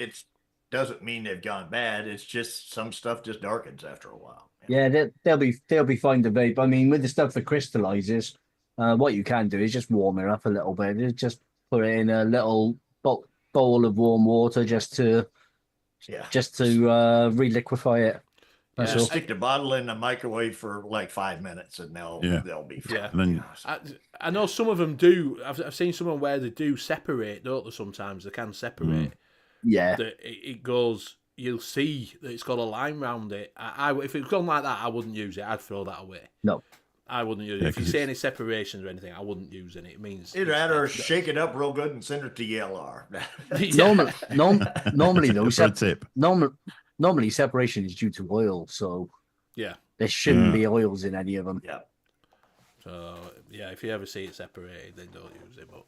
doesn't mean they've gone bad. It's just some stuff just darkens after a while.
Yeah, they'll be fine to vape. I mean, with the stuff that crystallizes, what you can do is just warm it up a little bit. Just put it in a little bowl of warm water just to reliquify it.
Just stick the bottle in the microwave for like 5 minutes, and they'll be fine.
Yeah. And then, I know some of them do. I've seen someone where they do separate, don't they? Sometimes they can separate.
Yeah,
it goes. You'll see that it's got a line round it. If it's gone like that, I wouldn't use it. I'd throw that away.
No,
I wouldn't use it. If you see any separations or anything, I wouldn't use it. It means
either that or shake it up real good and send it to ELR.
Normally though, normally separation is due to oil, so there shouldn't be oils in any of them.
Yeah.
So if you ever see it separated, then don't use it. But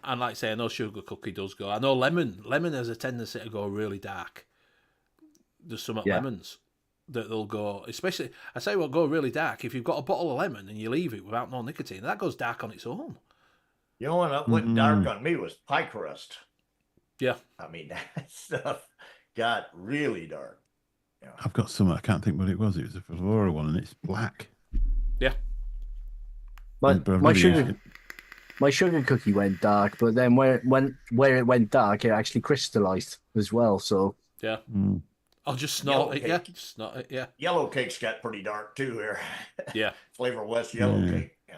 and like I say, I know sugar cookie does go. I know lemon has a tendency to go really dark. There's some lemons that they'll go, especially, I say what, go really dark. If you've got a bottle of lemon and you leave it without no nicotine, that goes dark on its own.
You know what went dark on me was pie crust.
Yeah.
I mean, that stuff got really dark. Yeah.
I've got some. I can't think what it was. It was a flavour one, and it's black.
Yeah.
But I've
My
never used it.
my sugar cookie went dark, but then where it went dark, it actually crystallized as well. So
Yeah.
Mm.
I'll just snort
Yellow
it, yeah.
cake.
Just snort it, yeah.
Yellow cake's got pretty dark too here.
Yeah.
Flavor West yellow
Yeah.
cake. Yeah.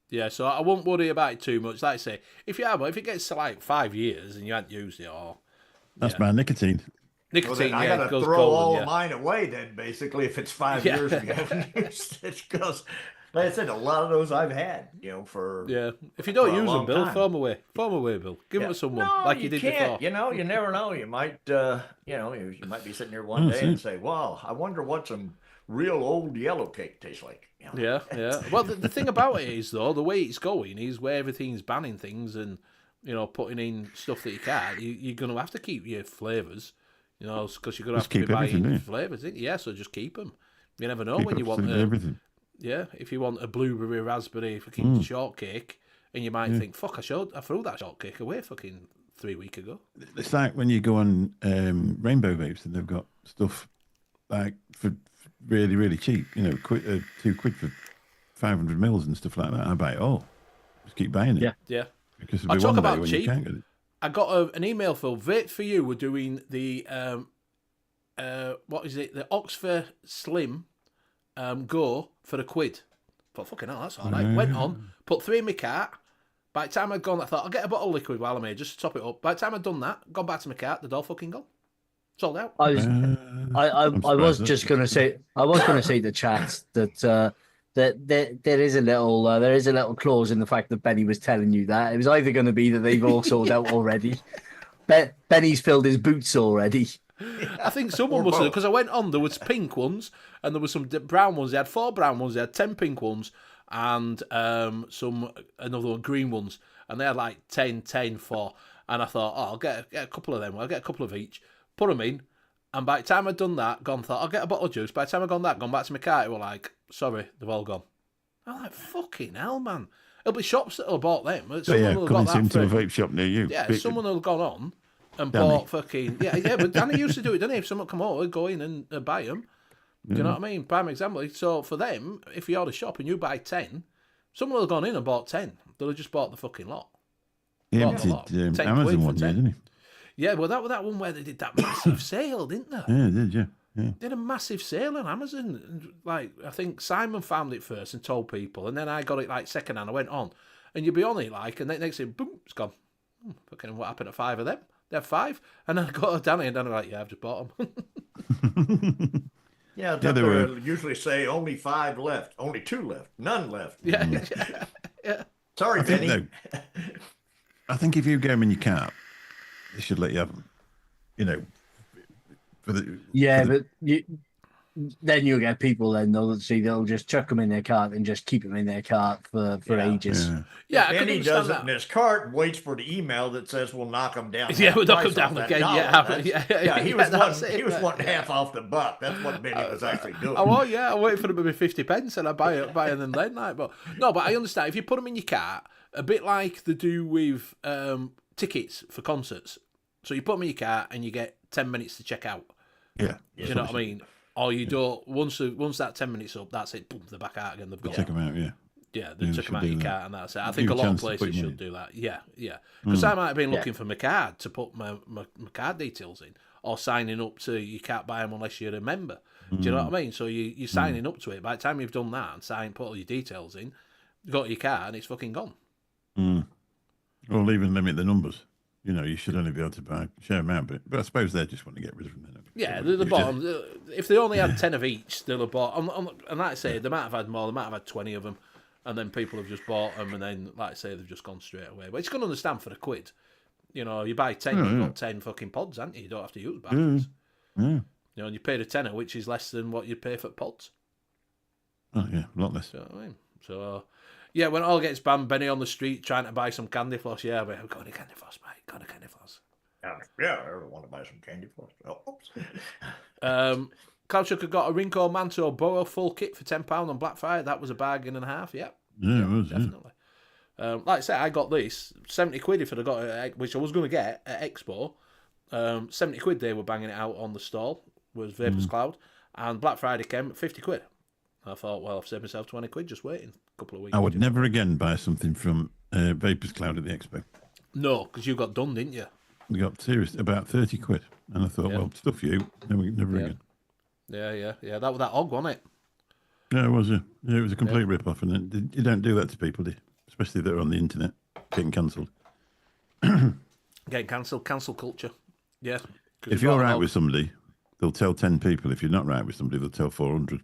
Yeah, so I won't worry about it too much. Like I say, if it gets to like 5 years and you haven't used it, or
That's my nicotine.
Well,
nicotine,
then I
yeah,
gotta
it goes
throw
golden,
all
yeah.
of mine away then, basically, if it's 5
Yeah.
years and you haven't used it. Because, like I said, a lot of those I've had, for
Yeah, if you don't
for a
use them,
long
Bill,
time.
throw them away. Throw them away, Bill. Give them to someone
No,
like you did
can't.
before.
You never know. You might, you might be sitting there one day and say, "Well, I wonder what some real old yellow cake tastes like."
Yeah, yeah. Well, the thing about it is, though, the way it's going is where everything's banning things and, putting in stuff that you can't. You're going to have to keep your flavours, because you're going to have
Just
to be
keep everything,
buying
yeah.
flavours. Yeah, so just keep them. You never know
Keep
when you want
absolutely everything.
Yeah, if you want a blueberry raspberry fucking shortcake, and you might
Mm.
think, fuck, I threw that shortcake away fucking 3 weeks ago.
It's like when you go on Rainbow Vapes and they've got stuff like for really, really cheap. £2 for 500 mils and stuff like that. I buy it all. Just keep buying it.
Yeah.
Yeah.
Because
I'll
there'll be
talk
one day
about
when
cheap.
you can't get it.
I got an email, Phil. Vape for You were doing the, what is it? The Oxford Slim Go for £1. Thought, fucking hell, that's all right. Went on, put 3 in my cart. By the time I'd gone, I thought, I'll get a bottle of liquid while I'm here, just to top it up. By the time I'd done that, gone back to my cart, they'd all fucking gone. Sold out.
I was I
I'm
was
surprised
just gonna say the chat that there is a little clause in the fact that Benny was telling you that it was either going to be that they've all sold out already. Benny's filled his boots already.
I think someone must have, because I went on, there was pink ones, and there was some brown ones. They had 4 brown ones, they had 10 pink ones, and another one, green ones, and they had like 10, 4. And I thought, I'll get a couple of them. I'll get a couple of each, put them in, and by the time I'd done that, I'll get a bottle of juice. By the time I'd gone back to my car, it were like, sorry, they've all gone. I'm like, fucking hell, man. It'll be shops that'll have bought them.
So yeah,
will have
coming
got
soon
that
to a
for-
vape shop near you.
Yeah,
Pick-
someone will have gone on and
Danny.
bought fucking... Yeah, but Danny used to do it, didn't he? If someone come over, go in and buy them. Do you know what I mean? Prime example. So for them, if you order shop and you buy 10, someone will have gone in and bought 10. They'll have just bought the fucking lot.
He
Bought a
emptied
lot. 10 quid
Amazon
for
one year,
10.
didn't
Yeah, well, that was that one where they did that massive sale, didn't they?
he? Yeah, he did, yeah.
They did a massive sale on Amazon. And, like, I think Simon found it first and told people, and then I got it like second hand. I went on, and you'd be on it like, and then next thing, boom, it's gone. Fucking what happened to 5 of them? They had 5, and then I got to Danny, and Danny was like, yeah, I've just bought them.
Yeah,
they
they
were-
usually say only 5 left, only 2 left, none left.
yeah, yeah.
Sorry,
I think,
Benny.
though, I think if you get them in your cart, they should let you have them. For the
But then you'll get people they'll just chuck them in their cart and just keep them in their cart for ages.
yeah.
Yeah, I can
Benny
understand
does it in
that.
his cart and waits for the email that says we'll knock him down.
Yeah, we'll knock
Price
him down
off that
again,
dollar.
yeah,
That's-
he was
that's
wanting-
he was wanting half off the buck. That's what Benny was actually doing.
Oh, well, yeah, I wait for them to be 50 pence and I buy them then. Like, but I understand. If you put them in your cart, a bit like they do with tickets for concerts. So you put them in your cart and you get 10 minutes to check out.
Yeah.
Do you know what I mean? Or you don't, once that 10 minutes up, that's it, boom, they're back out again. They've got
Check them out, yeah.
Yeah, they
Yeah,
took
should
them out
do
of your
that.
cart and that's it. I
Give
think
you
a
a
lot of
chance to put
places
your
should
money.
do that. Yeah. Because I might have been looking for my card to put my card details in, or signing up to, you can't buy them unless you're a member. Do you know what I mean? So you're signing up to it. By the time you've done that and put all your details in, you go to your card and it's fucking gone.
Or even limit the numbers. You should only be able to share them out, but I suppose they just want to get rid of them.
Yeah, the bottom. If they only had 10 of each, they'll have bought. And like I say, they might have had more. They might have had 20 of them, and then people have just bought them, and then, like I say, they've just gone straight away. But it's going to understand for £1. You buy 10, you've got 10 fucking pods, haven't you? You don't have to use batteries.
Yeah.
And you paid a tenner, which is less than what you'd pay for pods.
Oh, yeah, a lot less.
You know what I mean? So, yeah, when it all gets banned, Benny on the street trying to buy some candy floss. Yeah, but go to candy floss, mate. Go to candy floss.
Yeah, I ever want to buy some candy floss. Oh, oops.
Cloud Chucker got a Rinko Manto Borough full kit for £10 on Black Friday. That was a bargain and a half. Yeah,
Yeah, it was. Yeah.
definitely. Like I said, I got this 70 quid if I'd have got it, which I was going to get at Expo. 70 quid they were banging it out on the stall was Vapors Cloud, and Black Friday came at 50 quid. I thought, well, I've saved myself 20 quid just waiting a couple of weeks.
I would never again buy something from Vapors Cloud at the Expo.
No, because you got done, didn't you?
We got serious about 30 quid, and I thought, well, stuff you, never again.
Yeah. That was that Og, wasn't it?
Yeah, it was. Yeah, it was a complete rip-off, and you don't do that to people, do you? Especially that are on the internet getting cancelled.
Getting cancelled, cancel culture. Yeah.
If you're right with somebody, they'll tell 10 people. If you're not right with somebody, they'll tell 400.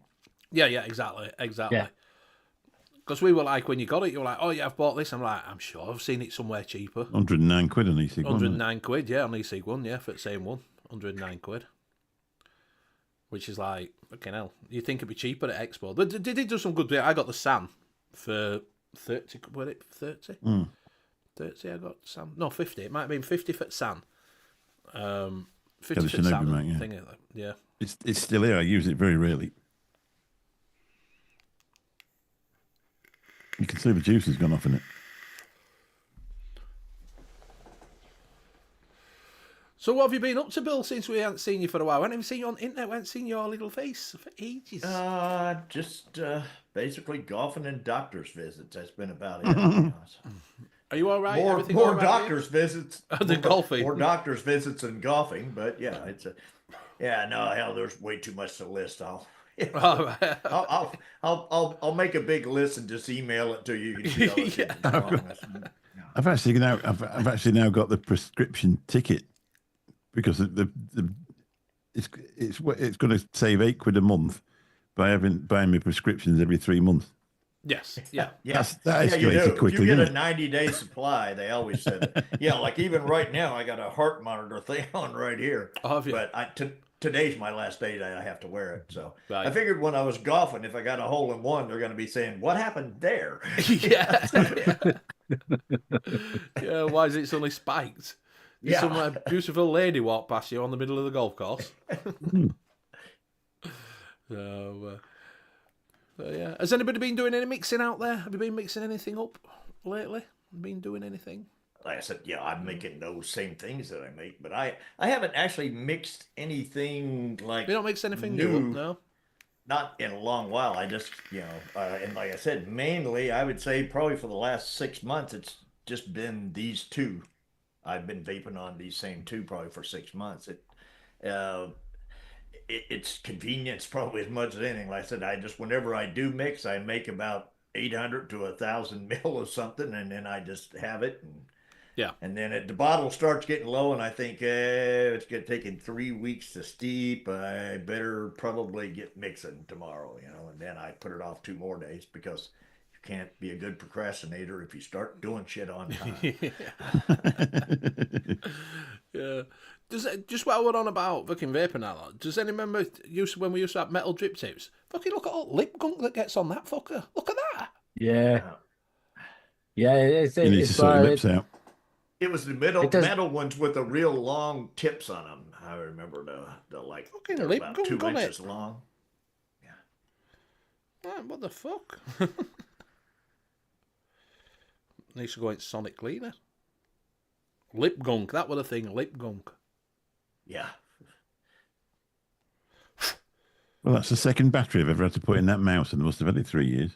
Yeah, exactly.
Yeah.
Because we were like, when you got it, you were like, oh yeah, I've bought this. I'm like, I'm sure I've seen it somewhere cheaper.
109 quid on e-cig.
109 quid, yeah, on e-cig one, yeah, for the same one. 109 quid. Which is like, fucking hell. You'd think it'd be cheaper at Expo. They did do some good. I got the San for 30, was it 30? 30 I got San. No, 50. It might have been 50 for San. 50 for
Shinobi
San.
Mac, yeah.
Thing, yeah.
It's still here. I use it very rarely. You can see the juice has gone off in it.
So what have you been up to, Bill, since we haven't seen you for a while? I haven't even seen you on the internet. We haven't seen your little face for ages.
Just basically golfing and doctor's visits. That's been about it.
Are you all right?
More
Everything all right
doctor's visits
than golfing.
More doctor's visits than golfing, but yeah, hell, there's way too much to list.
All right.
I'll make a big list and just email it to you. You can see all the
I've actually now got the prescription ticket because it's going to save £8 a month by buying me prescriptions every 3 months.
Yes, yeah.
That escalated quickly.
You get a 90-day supply. They always said it. Yeah, like even right now, I got a heart monitor thing on right here.
Oh, have you?
But today's my last day that I have to wear it. So
right.
I figured when I was golfing, if I got a hole in one, they're going to be saying, "What happened there?"
Yeah. Yeah. Why is it suddenly spiked? Did some beautiful lady walk past you on the middle of the golf course? So yeah. Has anybody been doing any mixing out there? Have you been mixing anything up lately? Been doing anything?
Like I said, yeah, I'm making those same things that I make, but I haven't actually mixed anything like.
You don't mix anything
new,
no?
Not in a long while. I just, and like I said, mainly I would say probably for the last 6 months, it's just been these two. I've been vaping on these same two probably for 6 months. It's convenience probably as much as anything. Like I said, whenever I do mix, I make about 800 to 1,000 mil of something, and then I just have it. And then the bottle starts getting low, and I think it's going to take 3 weeks to steep. I better probably get mixing tomorrow, and then I put it off 2 more days because you can't be a good procrastinator if you start doing shit on time.
Yeah. Just while we're on about fucking vaping now, does anyone remember when we used to have metal drip tips? Fucking look at all lip gunk that gets on that fucker. Look at that.
Yeah. Yeah,
You need to sort your lips out.
It was the metal ones with the real long tips on them. I remember the like
fucking
they're
lip
about
gunk
2
on
inches
it.
long.
Man, what the fuck? Needs to go into sonic cleaner. Lip gunk, that was the thing, lip gunk.
Yeah.
Well, that's the second battery I've ever had to put in that mouse, and they must have had it 3 years.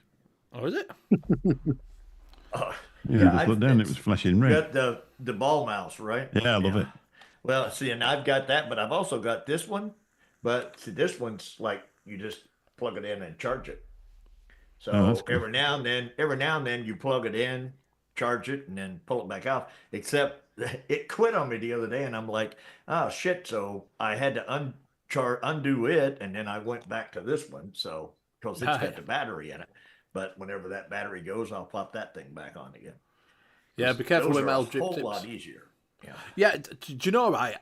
Oh, is it?
Just look down, it was flashing red.
Got the ball mouse, right?
Yeah, I love it.
Well, see, and I've got that, but I've also got this one. But see, this one's like you just plug it in and charge it. So
that's cool.
every now and then you plug it in, charge it, and then pull it back out. Except it quit on me the other day, and I'm like, oh shit! So I had to undo it, and then I went back to this one. So because it's got the battery in it. But whenever that battery goes, I'll pop that thing back on again.
Yeah, be careful with metal drip tips.
A whole lot easier.
Yeah, do you know, right?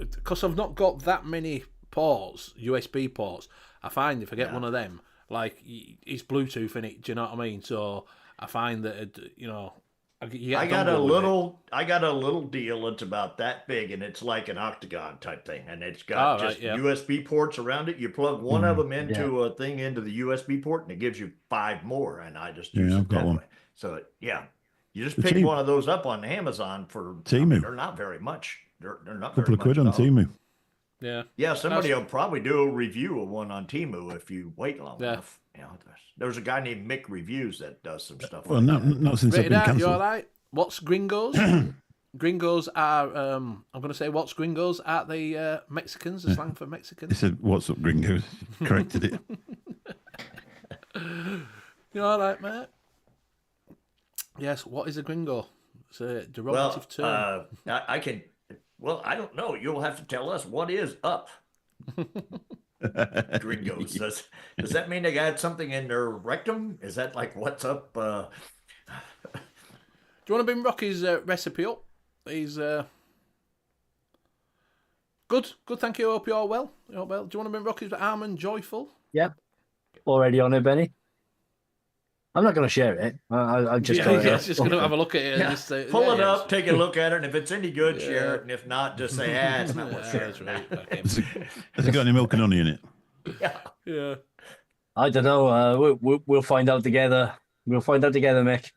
Because I've not got that many ports, USB ports. I find if I get one of them, like it's Bluetooth in it. Do you know what I mean? So I find that
I got a little deal. It's about that big, and it's like an octagon type thing, and it's got just USB ports around it. You plug one of them into a thing into the USB port, and it gives you 5 more. And I just use it that way. So you just pick one of those up on Amazon for
Temu.
They're not very much. They're not
a couple
very
of quid
much
on Temu.
Yeah, somebody will probably do a review of one on Temu if you wait long enough. There's a guy named Mick Reviews that does some stuff.
Well, not since I've been cancelled.
You all right? What's gringos? Gringos are, I'm going to say, what's gringos? Are they Mexicans, the slang for Mexicans?
He said, what's up, gringos? Corrected it.
You all right, mate? Yes, what is a gringo? It's a derogative term.
I can, I don't know. You'll have to tell us what is up. Gringos. Does that mean they got something in their rectum? Is that like what's up?
Do you want to bring Rocky's recipe up? He's good. Thank you. I hope you're all well. Do you want to bring Rocky's almond joyful?
Yep. Already on it, Benny. I'm not going to share it. I'm just going
to have a look at it. And just say,
pull it up, take a look at it, and if it's any good, share it. And if not, just say, it's not worth sharing.
Right. Okay.
Has it got any milk and honey in it?
Yeah.
I don't know. We'll find out together. Mick.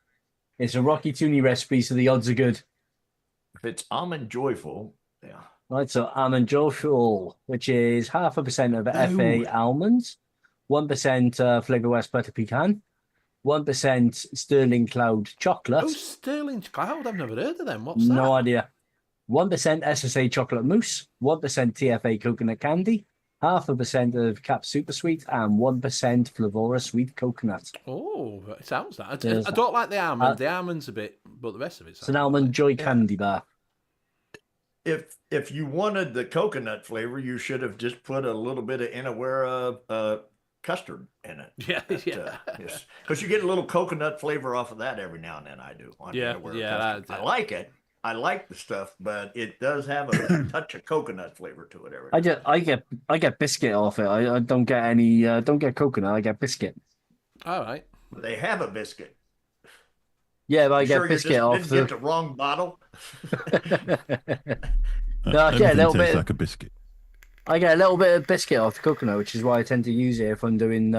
It's a Rocky Tooney recipe, so the odds are good.
If it's almond joyful,
Right, so almond joyful, which is 0.5% of FA almonds, 1% Flavour West butter pecan, 1% Sterling Cloud chocolate.
Oh, Sterling Cloud? I've never heard of them. What's that?
No idea. 1% SSA chocolate mousse, 1% TFA coconut candy, 0.5% of Cap Super Sweet, and 1% Flavora sweet coconut.
Oh, it sounds that. I don't like the almond. The almond's a bit, but the rest of it's
an almond joy candy bar.
If you wanted the coconut flavor, you should have just put a little bit of Inawera custard in it. Because you get a little coconut flavor off of that every now and then. I do. I like it. I like the stuff, but it does have a touch of coconut flavor to it.
I get biscuit off it. I don't get any. Don't get coconut. I get biscuit.
All right.
They have a biscuit.
Yeah, but I get biscuit off.
Didn't get the wrong bottle.
No, I get a little bit
like a biscuit.
I get a little bit of biscuit off the coconut, which is why I tend to use it if I'm doing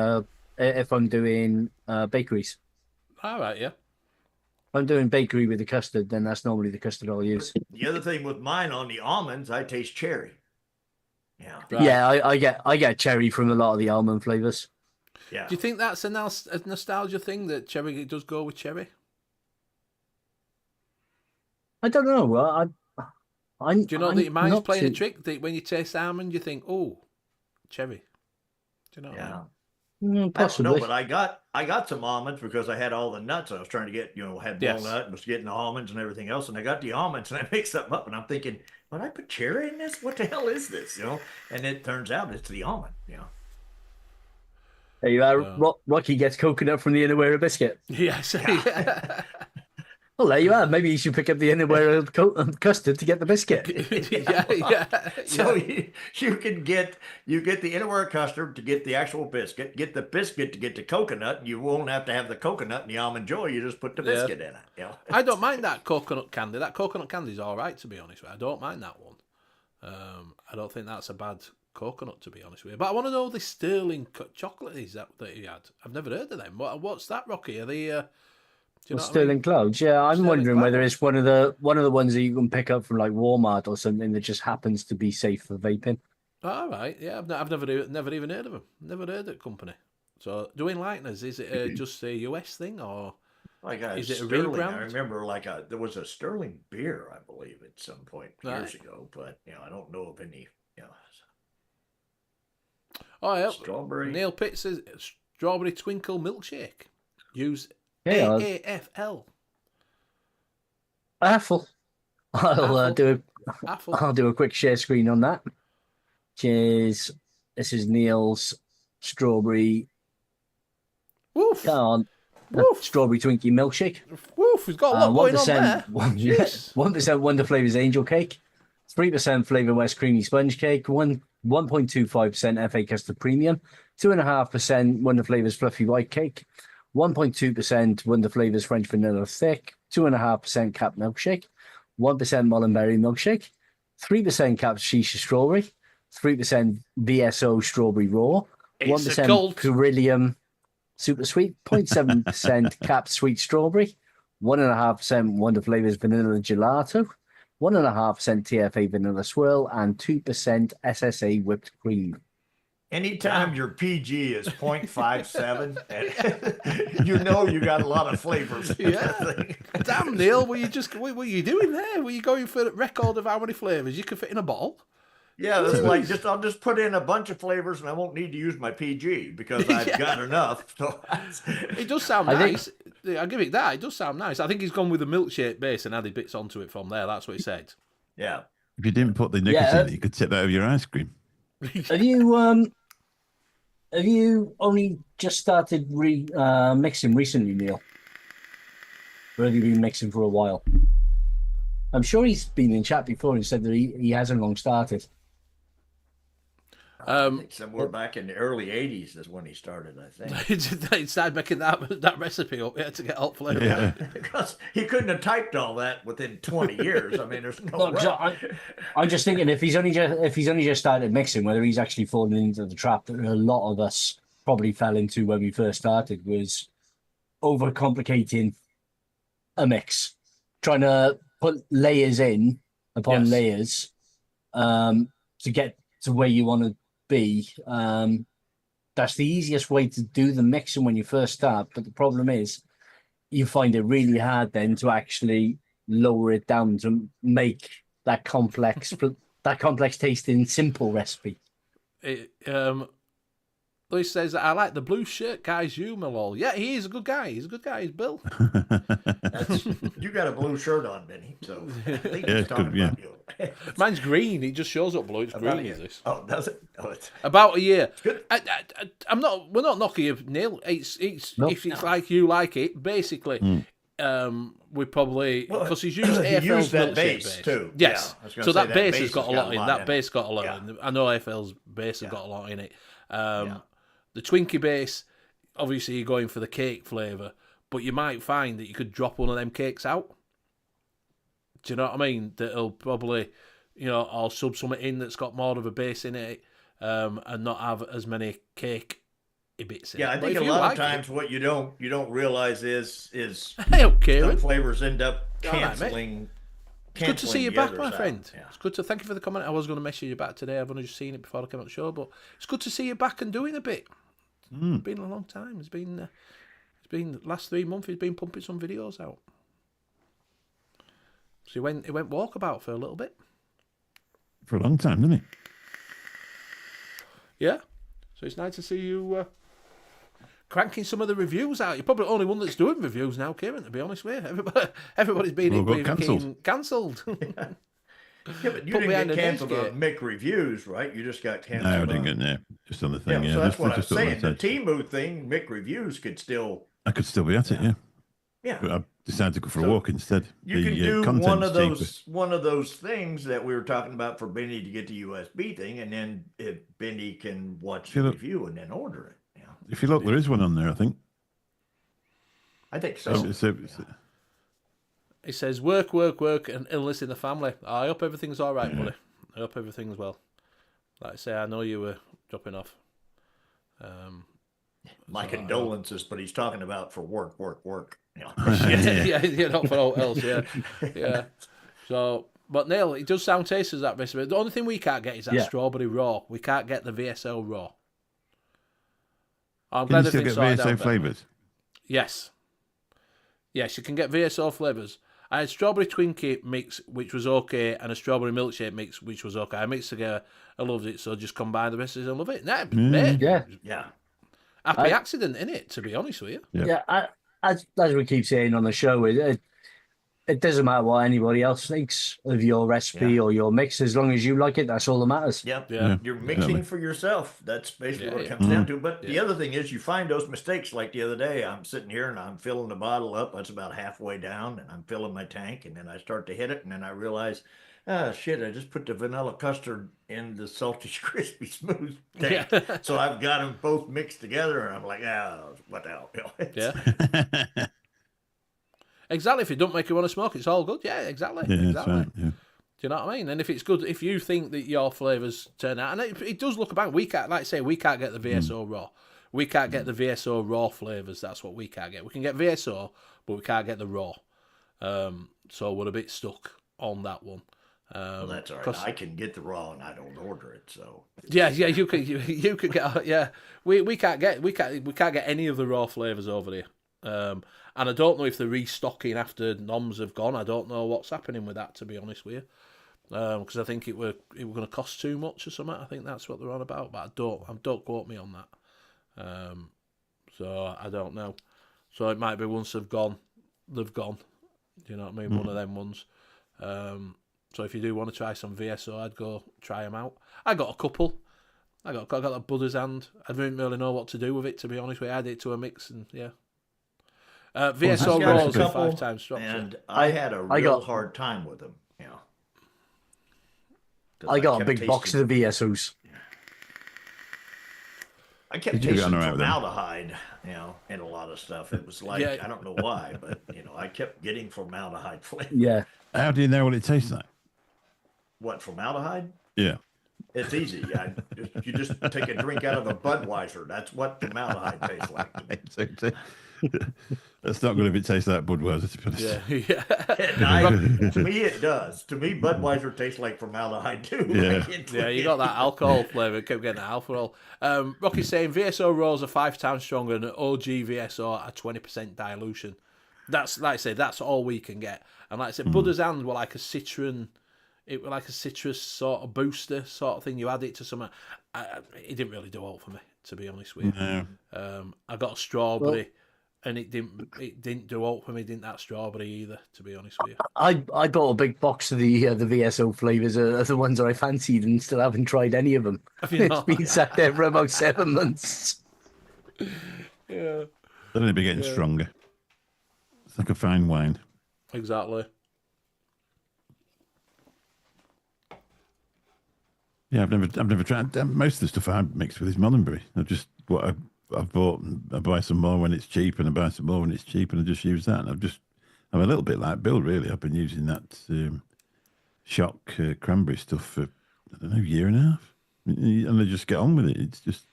bakeries.
All right, yeah.
If I'm doing bakery with the custard, then that's normally the custard I'll use.
The other thing with mine on the almonds, I taste cherry. Yeah.
Right.
Yeah, I get cherry from a lot of the almond flavors.
Yeah.
Do you think that's a nostalgia thing that cherry does go with cherry?
I don't know.
Do you know that your mind's playing a trick? That when you taste almond, you think, "Oh, cherry." Do you know?
Yeah.
Possibly.
No, but I got some almonds because I had all the nuts. I was trying to get, had walnut and was getting the almonds and everything else, and I got the almonds and I mixed something up, and I'm thinking, "But I put cherry in this? What the hell is this?" And it turns out it's the almond.
There you are. Rocky gets coconut from the Inawera biscuit.
Yes.
Well, there you are. Maybe you should pick up the Inawera custard to get the biscuit.
So you get the Inawera custard to get the actual biscuit, get the biscuit to get the coconut, and you won't have to have the coconut and the almond joy. You just put the biscuit in it.
I don't mind that coconut candy. That coconut candy is all right, to be honest with you. I don't mind that one. I don't think that's a bad coconut, to be honest with you. But I want to know the Sterling chocolate is that he had. I've never heard of them. What's that, Rocky? Are they?
Sterling Clouds, yeah. I'm wondering whether it's one of the ones that you can pick up from like Walmart or something that just happens to be safe for vaping.
All right, yeah. I've never even heard of them. Never heard of the company. So doing likeness, is it just a US thing or is it a real brand?
I remember there was a Sterling beer, I believe, at some point years ago, but I don't know of any.
Oh yeah,
strawberry.
Neil Pitt says strawberry twinkle milkshake. Use AAFL.
Apple. I'll do a quick share screen on that. Cheers. This is Neil's strawberry.
Woof.
Strawberry Twinkie milkshake.
Woof. We've got a lot going on there.
1% Wonder Flavors Angel Cake. 3% Flavour West Creamy Sponge Cake. 1.25% FA Custard Premium. 2.5% Wonder Flavors Fluffy White Cake. 1.2% Wonder Flavors French Vanilla Thick, 2.5% capped milkshake, 1% mullenberry milkshake, 3% capped shisha strawberry, 3% VSO strawberry raw,
It's a
1%
cult.
Beryllium super sweet, 0.7% capped sweet strawberry, 1.5% Wonder Flavors vanilla gelato, 1.5% TFA vanilla swirl, and 2% SSA whipped cream.
Anytime your PG is 0.57, you know you got a lot of flavors. In that
Yeah.
thing.
Damn, Neil, what were you doing there? Were you going for a record of how many flavours you could fit in a bottle?
Yeah, that's like I'll just put in a bunch of flavors and I won't need to use my PG because I've got enough. So
It does sound
I think-
nice. I'll give it that. It does sound nice. I think he's gone with the milkshake base and added bits onto it from there. That's what he said.
yeah.
If you didn't put the nicotine, in, you could take that over your ice cream.
Have you only just started mixing recently, Neil? Or have you been mixing for a while? I'm sure he's been in chat before and said that he hasn't long started.
I think somewhere back in the early 80s is when he started, I think.
He started making that recipe up to get hot flavour.
Yeah.
Because he couldn't have typed all that within 20 years. I mean, there's no
Look,
way.
so I'm just thinking if he's only just started mixing, whether he's actually fallen into the trap that a lot of us probably fell into when we first started, was overcomplicating a mix, trying to put layers in upon
Yes.
layers to get to where you want to be. That's the easiest way to do the mixing when you first start, but the problem is you find it really hard then to actually lower it down to make that complex tasting simple recipe.
Louis says that I like the blue shirt guy's humour, lol. Yeah, he is a good guy. He's a good guy. He's Bill.
You got a blue shirt on, Benny. So I think
Yeah,
he's talking
good, yeah.
about you.
Mine's green. He just shows up blue. It's
About
green,
you.
is this?
Oh, does it? Oh, it's
About a year.
good.
I'm not. We're not knocking you, Neil. It's
No.
if it's like you like it. Basically, we probably because he's used
he
AFL's
used that
milkshake
base, too.
Yes,
Yeah, I was gonna
so
say
that base has got a lot in. That
it.
base got a lot
Yeah.
in. I know AFL's base has got a lot in it.
Yeah.
The Twinkie base, obviously, you're going for the cake flavour, but you might find that you could drop one of them cakes out. Do you know what I mean? That'll probably, or sub something in that's got more of a base in it, and not have as many cake bits in it.
Yeah, I
But
think
if
a
you
lot
like
of times what you don't realize is
Hey up,
some
Kieran.
flavors end up
All right, mate.
canceling.
It's good to see you
the
back,
others
my
out.
friend.
Yeah.
It's good to thank you for the comment. I was going to message you back today. I've only just seen it before I came on the show, but it's good to see you back and doing a bit. It's been a long time. It's been the last 3 months. He's been pumping some videos out. So he went walkabout for a little bit.
For a long time, didn't he?
Yeah. So it's nice to see you cranking some of the reviews out. You're probably the only one that's doing reviews now, Kieran, to be honest with you. Everybody's been
Well, got
cancelled.
Yeah, but you
Put
didn't
behind
get
the
canceled
nose
on Mick reviews, right? You just got canceled.
No, I didn't
on-
get there. Just on the
Yeah,
thing. Yeah,
so that's
just,
what I'm
just up
saying. The
my side.
Temu thing, Mick reviews could still.
I could still be at it, yeah.
Yeah.
But I decided to go for a
So
walk instead.
You can do
content's
one of
cheaper.
those things that we were talking about for Benny to get the USB thing, and then if Benny can watch the
Yeah, look.
review and then order it. Yeah,
If you look, there is one on there, I think.
I think so.
It's-
He says, work, and illness in the family. I hope everything's all right, buddy. I hope everything's well. Like I say, I know you were dropping off.
My condolences, but he's talking about for work. Yeah.
yeah, not for all else, yeah. So, but Neil, it does sound tasty as that recipe. The only thing we can't get is that strawberry raw. We can't get the VSO raw. I'm
Can
glad
you still get
sorted out
VSO
better.
flavours?
Yes. Yes, you can get VSO flavours. I had strawberry Twinkie mix, which was okay, and a strawberry milkshake mix, which was okay. I mixed together. I loved it, so just combine the recipes. I love it. Nah, mate,
Yeah.
happy accident, innit, to be honest with you.
Yeah.
As we keep saying on the show, it doesn't matter what anybody else thinks of your recipe or your mix, as long as you like it. That's all that matters.
Yep.
Yeah.
You're mixing for yourself. That's basically what it
Yeah.
comes down to. But the other thing is you find those mistakes. Like the other day, I'm sitting here and I'm filling the bottle up. That's about halfway down, and I'm filling my tank, and then I start to hit it, and then I realize, shit, I just put the vanilla custard in the salty, crispy, smooth tank.
Yeah.
So I've got them both mixed together, and I'm like, what the hell?
Yeah. Exactly. If it don't make you want to smoke, it's all good. Yeah, exactly.
Yeah, that's
exactly.
right. Yeah.
Do you know what I mean? And if it's good, if you think that your flavours turn out, and it does look about, we can't, like I say, we can't get the VSO raw. We can't get the VSO raw flavours. That's what we can't get. We can get VSO, but we can't get the raw. So we're a bit stuck on that one.
Well, that's all right. I can get the raw, and I don't order it. So
yeah, you could get we can't get any of the raw flavours over here. And I don't know if they're restocking after noms have gone. I don't know what's happening with that, to be honest with you. Because I think it were going to cost too much or something. I think that's what they're on about, but don't quote me on that. So I don't know. So it might be once they've gone. Do you know what I mean? One of them ones. So if you do want to try some VSO, I'd go try them out. I got a couple. I got a Buddha's hand. I didn't really know what to do with it, to be honest with you. I added it to a mix and yeah. VSO rolls are 5 times stronger.
And I had a real hard time with them. You know,
I got a big box of the VSOs.
I kept tasting formaldehyde, you know, in a lot of stuff. It was like, I don't know why, but, you know, I kept getting formaldehyde flavor.
Yeah.
How do you know what it tastes like?
What, formaldehyde?
Yeah.
It's easy. You just take a drink out of a Budweiser. That's what formaldehyde tastes like.
That's not good if it tastes like Budweiser, to be honest.
Yeah. To me, it does. To me, Budweiser tastes like formaldehyde too.
Yeah, you got that alcohol flavour. Kept getting that alcohol. Rocky's saying VSO rolls are 5 times stronger than OG VSO at 20% dilution. That's, like I say, that's all we can get. And like I said, Buddha's hand were like a citron. It was like a citrus sort of booster sort of thing. You add it to something. It didn't really do all for me, to be honest with you.
No.
I got a strawberry, and it didn't do all for me. Didn't that strawberry either, to be honest with you. I
bought a big box of the VSO flavours, the ones that I fancied, and still haven't tried any of them. It's been sat there for about 7 months.
Yeah,
They'll only be getting stronger. It's like a fine wine.
Exactly.
Yeah, I've never tried. Most of the stuff I mixed with is Mullenberry. I've bought. I buy some more when it's cheap, and I buy some more when it's cheap, and I just use that. And I'm a little bit like Bill, really. I've been using that shock cranberry stuff for I don't know, a year and a half, and I just get on with it. It's just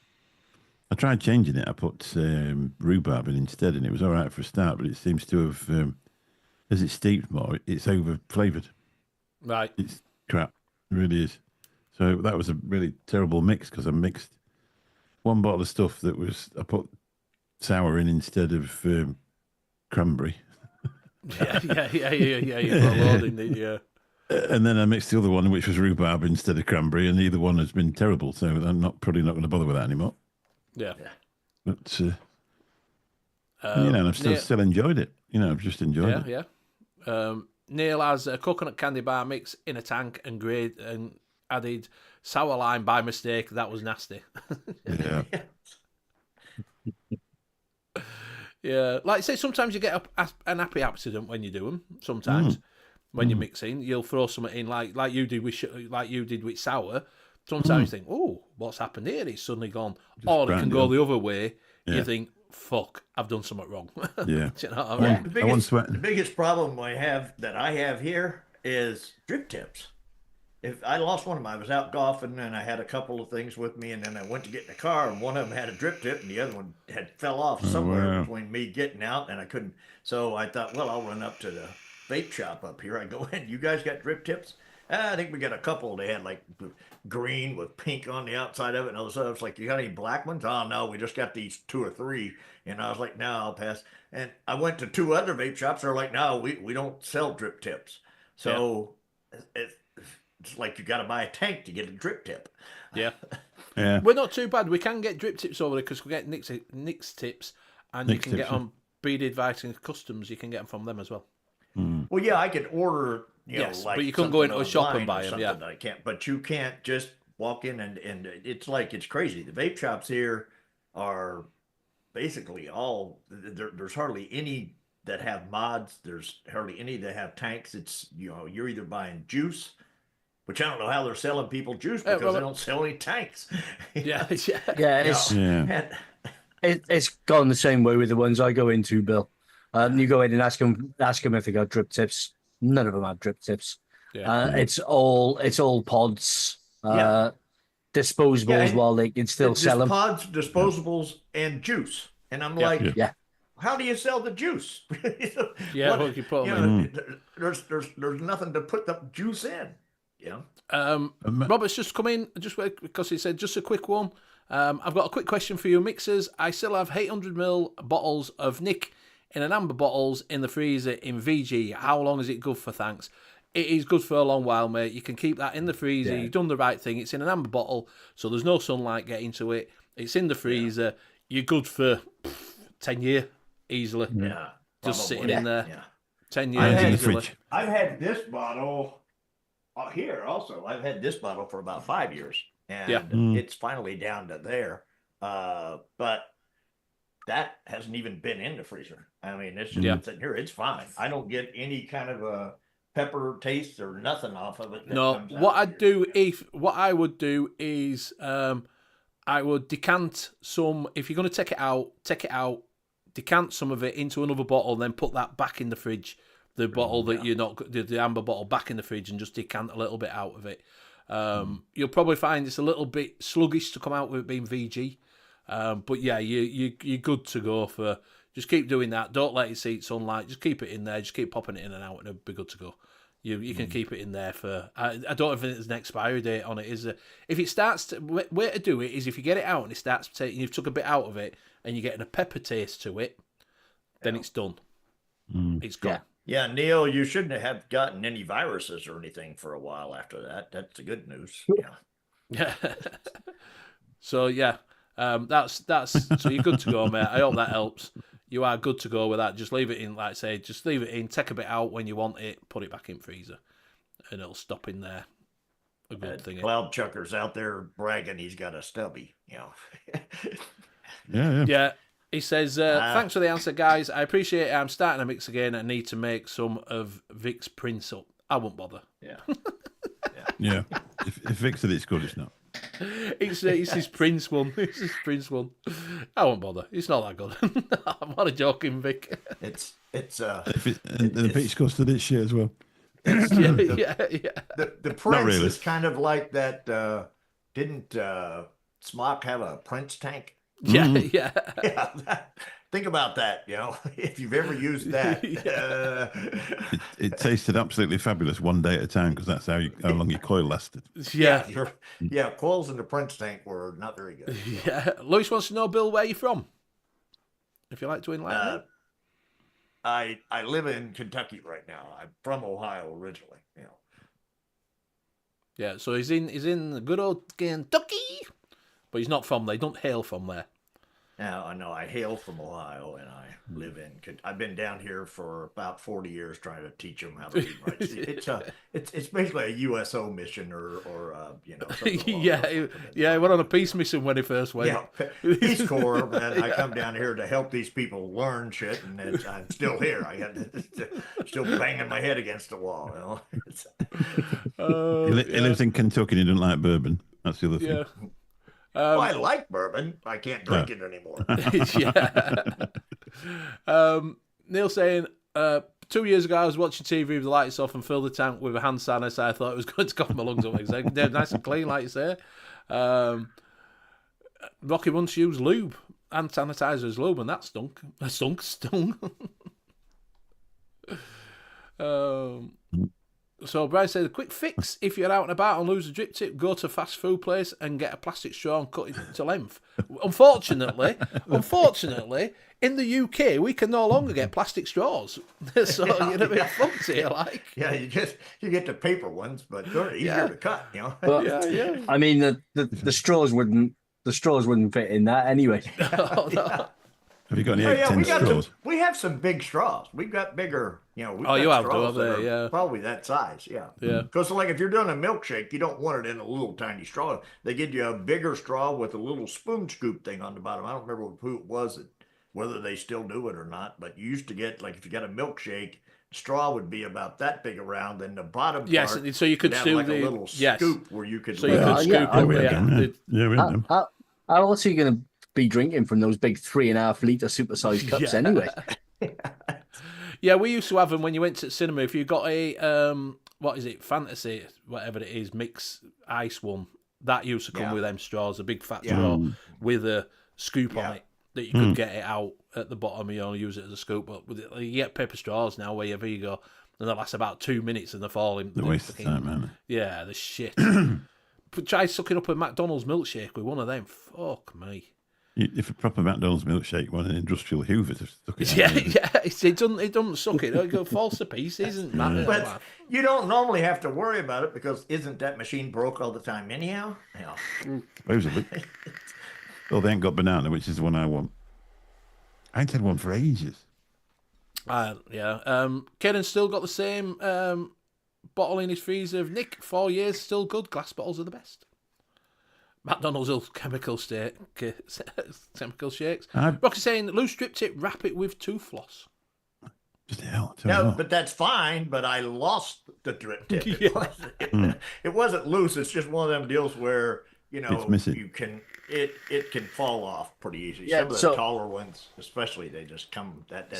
I tried changing it. I put rhubarb in instead, and it was all right for a start, but it seems to have as it steeps more, it's over flavoured.
Right,
it's crap. It really is. So that was a really terrible mix because I mixed one bottle of stuff that was I put sour in instead of cranberry.
Yeah. You got loading, didn't you?
And then I mixed the other one, which was rhubarb instead of cranberry, and either one has been terrible. So I'm probably not going to bother with that anymore.
Yeah.
But and I've still enjoyed it. I've just enjoyed it.
Yeah. Neil has a coconut candy bar mix in a tank and added sour lime by mistake. That was nasty.
Yeah.
Yeah. Like I say, sometimes you get an happy accident when you do them. Sometimes when you're mixing, you'll throw something in like you did with sour. Sometimes you think, oh, what's happened here? It's suddenly gone. Or it can go the other way. Yeah. You think, fuck, I've done something wrong.
Yeah.
Do you know what I mean?
The biggest problem I have here is drip tips. If I lost one of them, I was out golfing and I had a couple of things with me, and then I went to get in the car, and one of them had a drip tip, and the other one had fell off somewhere between me getting out, and I couldn't. So I thought, well, I'll run up to the vape shop up here. I go in. You guys got drip tips? I think we got a couple. They had like green with pink on the outside of it, and I was like, you got any black ones? Oh no, we just got these 2 or 3. And I was like, no, I'll pass. And I went to 2 other vape shops. They're like, no, we don't sell drip tips. So it's like you got to buy a tank to get a drip tip.
Yeah. We're not too bad. We can get drip tips over there because we get Nick's tips, and you can get on Beaded Viking Customs. You can get them from them as well.
Well, yeah, I could order.
But you couldn't go into a shop and buy them. Yeah,
I can't. But you can't just walk in and it's crazy. The vape shops here are basically all. There's hardly any that have mods. There's hardly any that have tanks. It's you're either buying juice, which I don't know how they're selling people juice because they don't sell any tanks.
It's gone the same way with the ones I go into, Bill. You go in and ask them if they got drip tips. None of them have drip tips.
Yeah.
It's all pods.
Yeah.
Disposables
Yeah, and
while they can still
It's
sell
just
them.
pods, disposables, and juice. And I'm
Yeah.
like,
Yeah.
how do you sell the juice?
Yeah, what you put 'em in.
There's nothing to put the juice in. Yeah.
Robert's just come in just because he said just a quick one. I've got a quick question for you, mixers. I still have 800ml bottles of Nick in an amber bottles in the freezer in VG. How long is it good for? Thanks. It is good for a long while, mate. You can keep that in the freezer.
Yeah.
You've done the right thing. It's in an amber bottle, so there's no sunlight getting to it. It's in the freezer. You're good for 10 years easily.
Yeah.
Just
probably.
sitting in there.
Yeah.
10
And
years
in the
easily.
fridge.
I've had this bottle here also. I've had this bottle for about 5 years, and
Yeah.
it's finally down to there. But that hasn't even been in the freezer. I mean, it's just
Yeah.
been sitting here. It's fine. I don't get any kind of a pepper taste or nothing off of it. that
No,
comes
what
out
I'd do what I would do is I would decant some. If you're going to take it out, decant some of it into another bottle, then put that back in the fridge. The bottle that you're not the amber bottle back in the fridge, and just decant a little bit out of it. You'll probably find it's a little bit sluggish to come out with it being VG, but yeah, you're good to go for. Just keep doing that. Don't let it see sunlight. Just keep it in there. Just keep popping it in and out, and it'll be good to go. You can keep it in there for. I don't think there's an expiry date on it. Is there? If it starts to way to do it is if you get it out and it starts taking. You've took a bit out of it and you're getting a pepper taste to it, then it's done. It's gone.
Yeah, Neil, you shouldn't have gotten any viruses or anything for a while after that. That's the good news. Yeah.
Yeah. So yeah, that's so you're good to go, mate. I hope that helps. You are good to go with that. Just leave it in, like I say, just leave it in. Take a bit out when you want it. Put it back in freezer, and it'll stop in there. A good thing.
Cloud Chucker's out there bragging he's got a stubby.
Yeah.
Yeah. He says, thanks for the answer, guys. I appreciate it. I'm starting a mix again. I need to make some of Vic's prints up. I won't bother.
Yeah.
Yeah. If Vic said it's good, it's not.
It's his Prince one. It's his Prince one. I won't bother. It's not that good. I'm not joking, Vic.
It's
And the peach custard is shit as well.
Yeah.
the Prince
really.
is kind of like that. Didn't Smock have a Prince tank?
Yeah.
Yeah. Think about that. If you've ever used that.
It tasted absolutely fabulous one day at a time because that's how long your coil lasted.
Yeah.
Yeah. Coils in the Prince tank were not very good.
Yeah. Lewis wants to know, Bill, where you from? If you like to enlighten him.
I live in Kentucky right now. I'm from Ohio originally.
Yeah, so he's in the good old Kentucky, but he's not from there. He don't hail from there.
Now I know I hail from Ohio and I live in. I've been down here for about 40 years trying to teach them how to read and write. It's basically a USO mission or something along those lines.
He went on a peace mission when he first went.
Yeah, Peace Corps, and I come down here to help these people learn shit, and I'm still here. I got still banging my head against the wall.
He lives in Kentucky and he doesn't like bourbon. That's the other thing.
Yeah.
I like bourbon. I can't drink it anymore.
Yeah. Neil saying, 2 years ago I was watching TV with the lights off and filled the tank with a hand sanitizer. I thought it was going to cough my lungs up. They're nice and clean, like you say. Rocky once used lube, hand sanitizer as lube, and that stunk. Stung. So Brian said, a quick fix: if you're out and about and lose a drip tip, go to a fast food place and get a plastic straw and cut it to length. Unfortunately, in the UK, we can no longer get plastic straws, so you're a bit fucked here, like.
Yeah, you get the paper ones, but they're easier to cut.
But,
Yeah.
I mean, the straws wouldn't fit in that anyway.
Oh, no.
Have you got any
Oh, yeah,
810 straws?
we have some big straws. We've got bigger, we've
Oh,
got
you have,
straws
though,
that
there,
are
yeah.
probably that size, yeah.
Yeah.
Because like if you're doing a milkshake, you don't want it in a little tiny straw. They give you a bigger straw with a little spoon scoop thing on the bottom. I don't remember who it was, whether they still do it or not, but you used to get, like if you got a milkshake, straw would be about that big around, and the bottom
Yes,
part
so you could
would have
do
like
the
a little
yes.
scoop where you could
So you could
Yeah,
scoop
yeah,
it.
we had
Yeah.
them, yeah, we had them.
How else are you going to be drinking from those big 3.5 litre supersized cups anyway?
Yeah, we used to have them when you went to the cinema. If you got a what is it, fantasy, whatever it is, mix ice one, that used to come with them straws, a big fat straw with a scoop on it that you could get it out at the bottom. You only use it as a scoop, but with it, you get paper straws now wherever you go, and they last about 2 minutes and they're falling.
The waste of time, man.
Yeah, the shit. But try sucking up a McDonald's milkshake with one of them. Fuck me.
If a proper McDonald's milkshake want an industrial Hoover to stuck it
Yeah,
out,
yeah. It doesn't suck it. It falls to pieces. Isn't that?
But you don't normally have to worry about it because isn't that machine broke all the time anyhow? Yeah.
supposedly. Well, they ain't got banana, which is the one I want. I ain't had one for ages.
Yeah. Keren's still got the same bottle in his freezer of Nick. 4 years, still good. Glass bottles are the best. McDonald's will chemical shakes. Rocky's saying loose strip tip, wrap it with tooth floss.
Just hell.
No, but that's fine. But I lost the drip tip. It wasn't loose. It's just one of them deals where
It's missing.
you can it can fall off pretty easy.
Yeah,
Some of the taller ones, especially, they just come that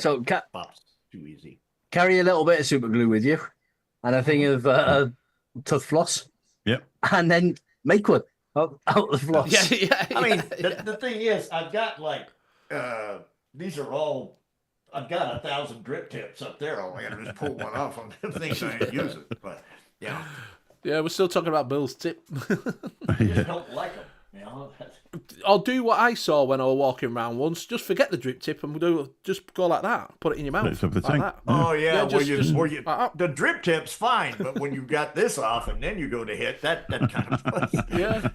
pops too easy.
Carry a little bit of super glue with you, and a thing of tooth floss.
Yep.
And then make one out of the floss.
Yeah.
I mean, the thing is, I've got like these are all. I've got 1,000 drip tips up there. I gotta just pull one off on them things I ain't using. But yeah,
we're still talking about Bill's tip.
I just don't like them.
I'll do what I saw when I was walking around once. Just forget the drip tip and just go like that. Put it in your mouth.
It's up the
like
tank.
that.
Oh yeah,
just
the drip tip's fine, but when you got this off and then you go to hit that kind of
Yeah,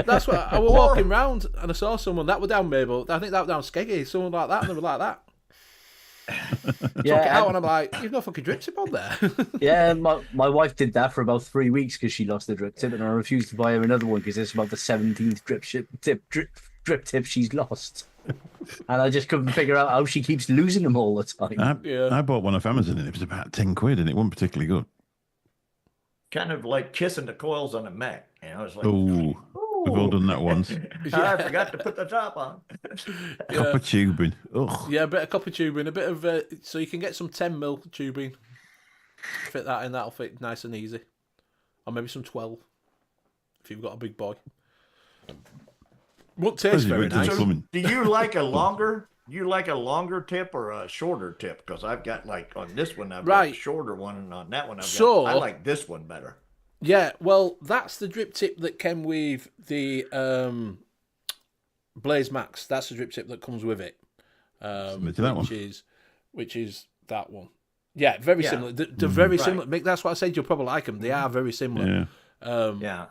that's what I was walking around and I saw someone that were down Mabel. I think that was down Skeggy. Someone like that, and they were like that. Took it out and I'm like, you've no fucking drip tip on there.
Yeah, my wife did that for about 3 weeks because she lost the drip tip, and I refused to buy her another one because it's about the 17th drip tip she's lost. And I just couldn't figure out how she keeps losing them all the time.
I bought one off Amazon and it was about 10 quid and it wasn't particularly good.
kind of like kissing the coils on a Mac. It's like,
Oh, we've all done that once.
I forgot to put the top on.
Copper tubing. Ugh.
Yeah, a bit of copper tubing, a bit of so you can get some 10mm tubing. Fit that in, that'll fit nice and easy. Or maybe some 12 if you've got a big boy. Won't taste very nice.
So, do you like a longer? You like a longer tip or a shorter tip? Because I've got like on this one I've got a shorter one, and on that one I like this one better.
Yeah, well, that's the drip tip that came with the Blaze Max. That's the drip tip that comes with it. Which is that one. Yeah, very similar. They're very similar. Mick, that's what I said. You'll probably like them. They are very similar.
Yeah.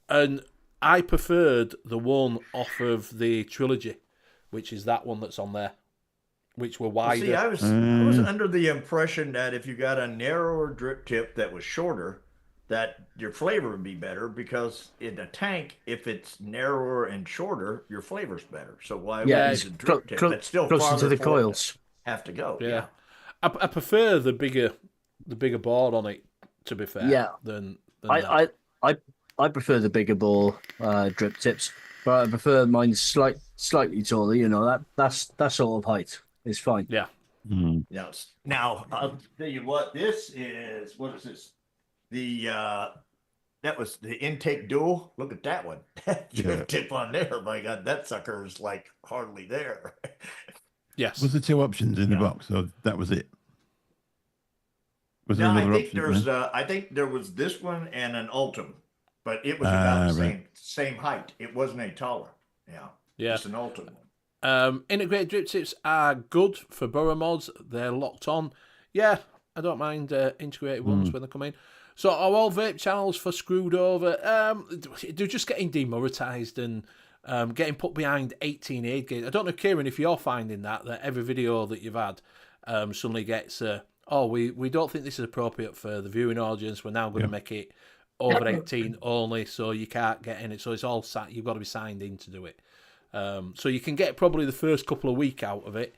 And I preferred the one off of the trilogy, which is that one that's on there, which were wider.
See, I was under the impression that if you got a narrower drip tip that was shorter, that your flavor would be better, because in a tank, if it's narrower and shorter, your flavor's better. So why would you use a drip tip that's still
closer to the coils?
Have to go.
Yeah. I prefer the bigger board on it, to be fair. Than
I prefer the bigger bore drip tips, but I prefer mine slightly taller. You know, that sort of height is fine.
Yeah.
Mm.
Yes. Now I'll tell you what. This is what is this? That was the intake dual. Look at that one. Drip tip on there. My God, that sucker is like hardly there.
Yes.
Was there two options in the box, or that was it? Was there
No,
another
I think
option?
there's. I think there was this one and an Ultim, but it was about the same height. It wasn't any taller. Yeah. Just an Ultim one.
Integrated drip tips are good for burrow mods. They're locked on. Yeah, I don't mind integrated ones when they come in. So are all vape channels for screwed over? They're just getting demonetized and getting put behind 18 age gates. I don't know, Kieran, if you're finding that every video that you've had suddenly gets, we don't think this is appropriate for the viewing audience. We're now going to make it over 18 only, so you can't get in it. So it's all you've got to be signed in to do it. So you can get probably the first couple of weeks out of it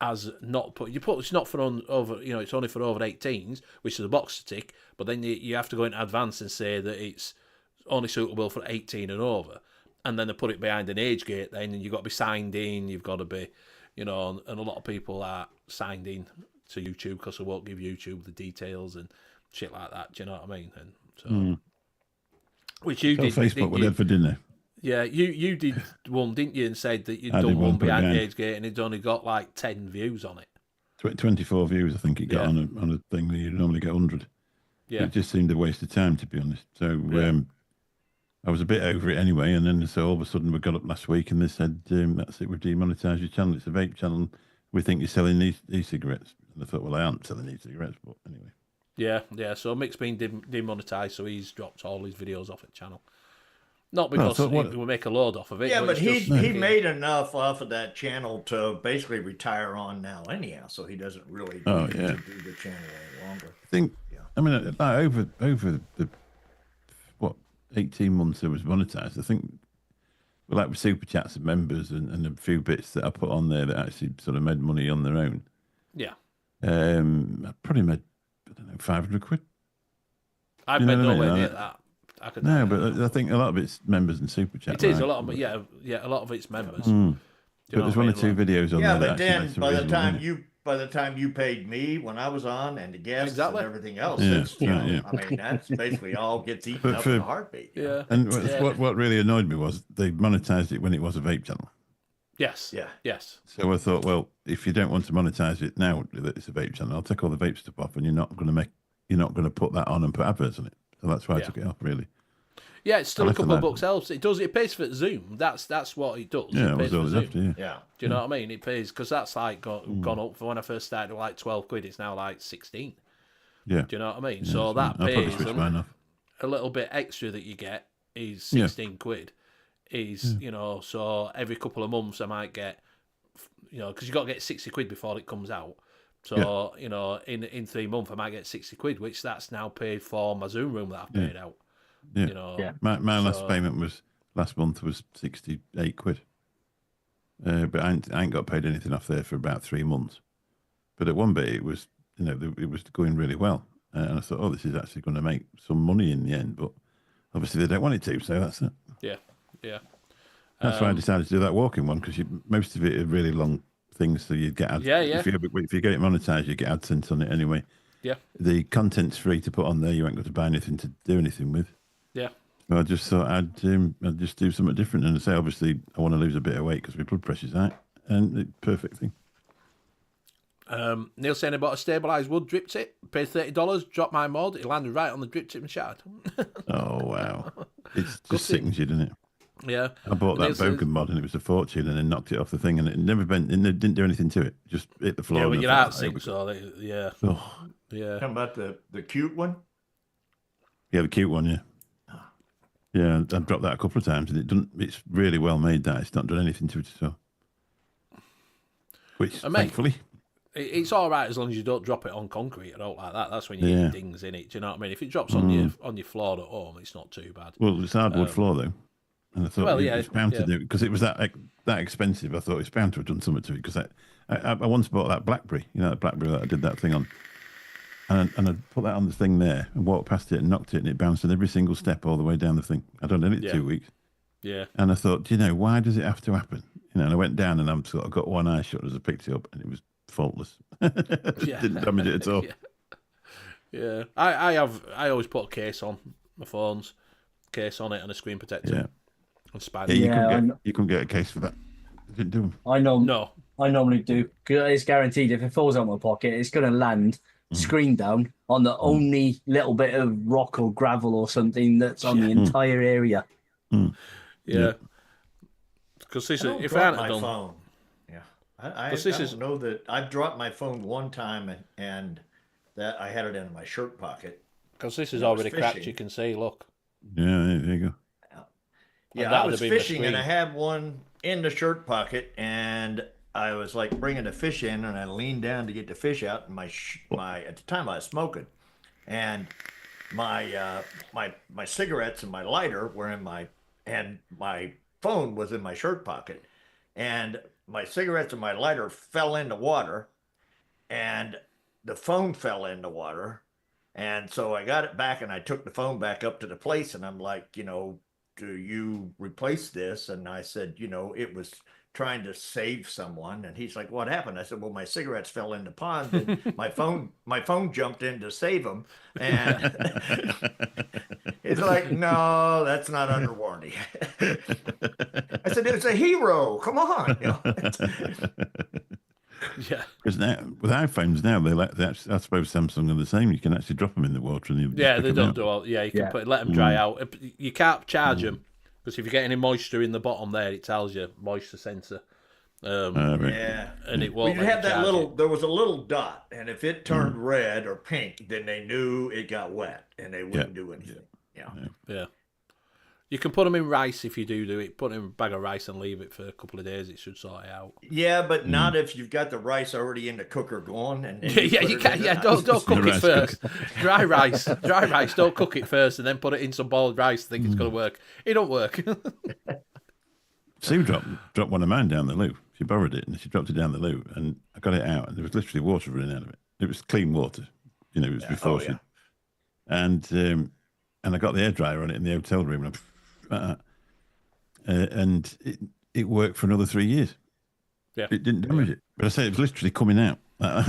as not put. It's not for over. It's only for over 18s, which is a box to tick. But then you have to go in advance and say that it's only suitable for 18 and over, and then they put it behind an age gate. Then and you've got to be signed in. You've got to be, and a lot of people are signed in to YouTube because I won't give YouTube the details and shit like that. Do you know what I mean? And so, which you
So
did,
Facebook
didn't
were
you?
dead for dinner.
Yeah, you did one, didn't you? And said that you'd
I
done
did
one
one, put it
behind
behind.
Agegate and it'd only got like 10 views on it.
24 views, I think it got
Yeah.
on a thing where you normally get 100.
Yeah,
It just seemed a waste of time, to be honest. So
Yeah.
I was a bit over it anyway. And then so all of a sudden we got up last week and they said, that's it, we've demonetised your channel. It's a vape channel. We think you're selling e-cigarettes. And I thought, well, I aren't selling e-cigarettes, but anyway.
yeah. So Mick's been demonetised, so he's dropped all his videos off the channel. Not
Well,
because
so what-
he will make a load off of it.
Yeah, but
it's
he
just-
made enough off of that channel to basically retire on now anyhow, so he doesn't really need
Oh,
to
yeah.
do the channel any longer.
I think,
Yeah.
I mean, like over the, 18 months it was monetized, I think, well, like with super chats and members and a few bits that I put on there that actually sort of made money on their own.
Yeah.
I probably made, I don't know, 500 quid.
I've
You know
made
what I
nowhere
mean?
near that. I could,
No, but I think a lot of it's members and super chat.
it is
right?
a lot of, yeah, a lot of it's members.
Mm.
Do you
But there's
know
one or
what I
two
mean?
videos on
Yeah,
there.
but
that actually
then
made some
by the
reasonable
time
money.
you paid me when I was on and the guests
Exactly.
and everything else,
Yeah,
that's, you know,
yeah.
I mean, that's basically all gets eaten
But
up
for-
in a heartbeat. you know?
Yeah.
And
Yeah.
what really annoyed me was they monetized it when it was a vape channel.
Yes.
Yeah.
Yes.
So I thought, well, if you don't want to monetize it now that it's a vape channel, I'll take all the vape stuff off, and you're not going to put that on and put adverts on it. So that's why I
Yeah.
took it off, really.
Yeah, it's still
I
a
left
couple of
that.
bucks else. It does. It pays for Zoom. That's what it does.
Yeah,
it
that
pays
was all
for
it's
Zoom.
after. Yeah.
Yeah.
Do you know what I mean? It pays because that's like gone up for when I first started, like 12 quid. It's now like 16.
Yeah.
Do you know what I mean?
Yeah,
So
that's
that
fine. I'll probably
pays
switch mine off.
a little bit extra that you get is
Yeah.
16 quid. Is you know, so every couple of months I might get, you know, because you got to get 60 quid before it comes out. So you know, in 3 months I might get 60 quid, which that's now paid for my Zoom room that I've paid out.
Yeah.
You know,
Yeah.
My last
So-
payment was last month was 68 quid. But I ain't got paid anything off there for about 3 months. But at one bit it was, you know, it was going really well, and I thought, oh, this is actually going to make some money in the end. But obviously they don't want it to, so that's it.
yeah, yeah.
That's why I decided to do that walking one, because most of it are really long things, so you get
Yeah, yeah.
If you get it monetized, you get AdSense on it anyway.
Yeah,
The content's free to put on there. You ain't got to buy anything to do anything with.
yeah.
So I just thought I'd just do something different, and I say obviously I want to lose a bit of weight because my blood pressure's high, and perfect thing.
Neil saying about a stabilised wood drip tip. Paid $30, dropped my mod. It landed right on the drip tip and shattered.
Oh wow, it's
Good
just sickens you, doesn't it?
Yeah.
I bought that
Neil says-
Boken mod and it was a fortune, and then knocked it off the thing, and it never bent. It didn't do anything to it. Just hit the floor.
Yeah,
and
well,
I
your
thought,
heart sinks, so yeah,
Oh,
yeah.
Talking about the cute one.
yeah, the cute one, yeah. Yeah, I've dropped that a couple of times, and it doesn't. It's really well made. That it's not done anything to it at all. Which,
Mate,
thankfully,
It's all right as long as you don't drop it on concrete or out like that. That's when you
Yeah.
get dings in it. Do you know what I mean? If it drops on your floor at home, it's not too bad.
well, it's hardwood floor though, and I thought
well, yeah,
it's bound
yeah.
to do because it was that expensive. I thought it's bound to have done something to it because I once bought that BlackBerry, you know, that BlackBerry that I did that thing on, and I put that on the thing there and walked past it and knocked it, and it bounced on every single step all the way down the thing. I'd done it
Yeah.
2 weeks.
Yeah,
And I thought, do you know, why does it have to happen? You know, and I went down and I'm sort of got one eye shut as I picked it up, and it was faultless.
Yeah.
Didn't damage it at all.
yeah, yeah. I always put a case on my phone's case on it and a screen protector
Yeah.
and spider.
Yeah,
Yeah,
you couldn't get a case for that. I didn't do them.
I know.
No,
I normally do. 'Cause it's guaranteed if it falls out of my pocket, it's going to land screen down on the only little bit of rock or gravel or something that's on the entire area.
yeah. Because this
I don't
if I
drop
hadn't
my
done,
phone. Yeah, I
This
don't
is-
know that I've dropped my phone one time and that I had it in my shirt pocket.
because this is
I was
already cracked,
fishing.
you can see. Look,
Yeah, there you go.
Yeah,
that
I
would
was
have been the
fishing and I
screen.
had one in the shirt pocket, and I was like bringing the fish in, and I leaned down to get the fish out, and my at the time I was smoking, and my my cigarettes and my lighter were in my phone was in my shirt pocket, and my cigarettes and my lighter fell in the water, and the phone fell in the water, and so I got it back, and I took the phone back up to the place, and I'm like, you know, do you replace this? And I said, you know, it was trying to save someone, and he's like, "What happened?" I said, "Well, my cigarettes fell in the pond, and my phone jumped in to save them." And he's like, "No, that's not under warranty." I said, "It's a hero. Come on."
Yeah.
Because now with iPhones now I suppose Samsung are the same. You can actually drop them in the water and
Yeah,
pick
they
them
don't
out.
do all. Yeah, you can
Yeah.
let them dry out. You can't charge them because if you get any moisture in the bottom there, it tells you moisture sensor.
Right.
Yeah.
And it
Well,
won't
you
let
had
you
that
charge
little,
it.
there was a little dot, and if it turned red or pink, then they knew it got wet and they wouldn't do anything. Yeah.
Yeah. You can put them in rice if you do it. Put them in a bag of rice and leave it for a couple of days. It should sort it out.
Yeah, but not if you've got the rice already in the cooker going. And then
Yeah,
put
you
it
can.
in
Yeah,
the-
don't cook it
rice
first. Dry rice. Don't cook it first, and then put it in some boiled rice. Think it's gonna work. It don't work.
Sue dropped one of mine down the loo. She borrowed it and she dropped it down the loo, and I got it out, and there was literally water running out of it. It was clean water, it was before
Oh,
she.
yeah.
And I got the hairdryer on it in the hotel room, and it worked for another 3 years.
Yeah.
It didn't damage it, but I said it was literally coming out.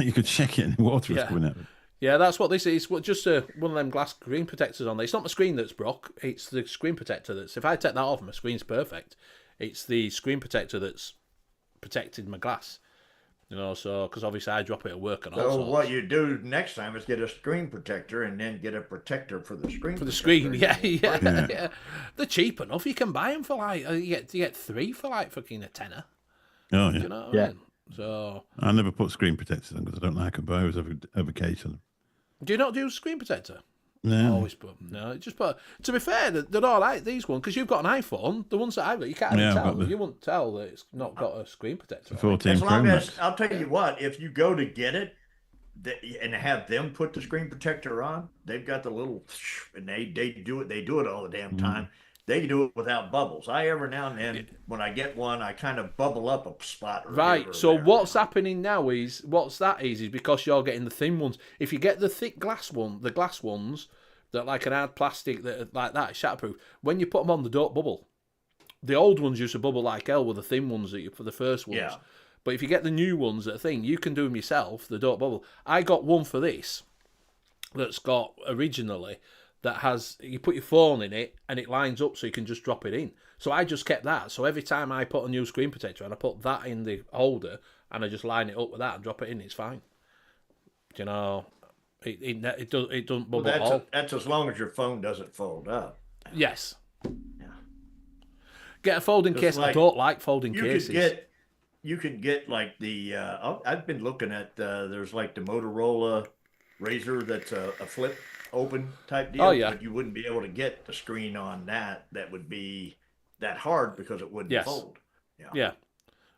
You could check it, and the water was
Yeah.
coming out.
Yeah, that's what this is. Just one of them glass screen protectors on there. It's not my screen that's broke. It's the screen protector that's. If I take that off, my screen's perfect. It's the screen protector that's protected my glass. So because obviously I drop it at work and all
So
sorts.
what you do next time is get a screen protector and then get a protector for the screen.
For the
protector.
screen, yeah. They're cheap enough. You can buy them for like you get 3 for like fucking a tenner.
Oh yeah.
You know what
Yeah.
I mean? So
I never put screen protectors on because I don't like them, but I always have a case on them.
do you not do screen protector?
No.
Always put no. Just put. To be fair, they're all right. These ones because you've got an iPhone. The ones that I've got, you can't even
Yeah, I've
tell.
got the-
You won't tell that it's not got a screen protector. on it.
14
As
Pro
long
Max.
as I'll tell you what, if you go to get it and have them put the screen protector on, they've got the little and they do it all the damn time. They do it without bubbles. I every now and then when I get one, I kind of bubble up a spot. Or here
Right.
or
So
there.
what's happening now is because you're getting the thin ones. If you get the thick glass the glass ones that like an hard plastic that are like that shatterproof, when you put them on, they don't bubble. The old ones used to bubble like hell with the thin ones that you put the first ones.
Yeah.
But if you get the new ones that are thin, you can do them yourself. They don't bubble. I got one for this that's got originally that has you put your phone in it and it lines up so you can just drop it in. So I just kept that. So every time I put a new screen protector and I put that in the holder and I just line it up with that and drop it in, it's fine. It doesn't bubble at all.
That's as long as your phone doesn't fold up.
Yes.
Yeah.
Get a folding
Just
case. I
like-
don't like folding
You
cases.
could get like the I've been looking at there's like the Motorola Razor that's a flip open type deal.
Oh, yeah.
But you wouldn't be able to get the screen on that. That would be that hard because it wouldn't
Yes.
fold.
Yeah.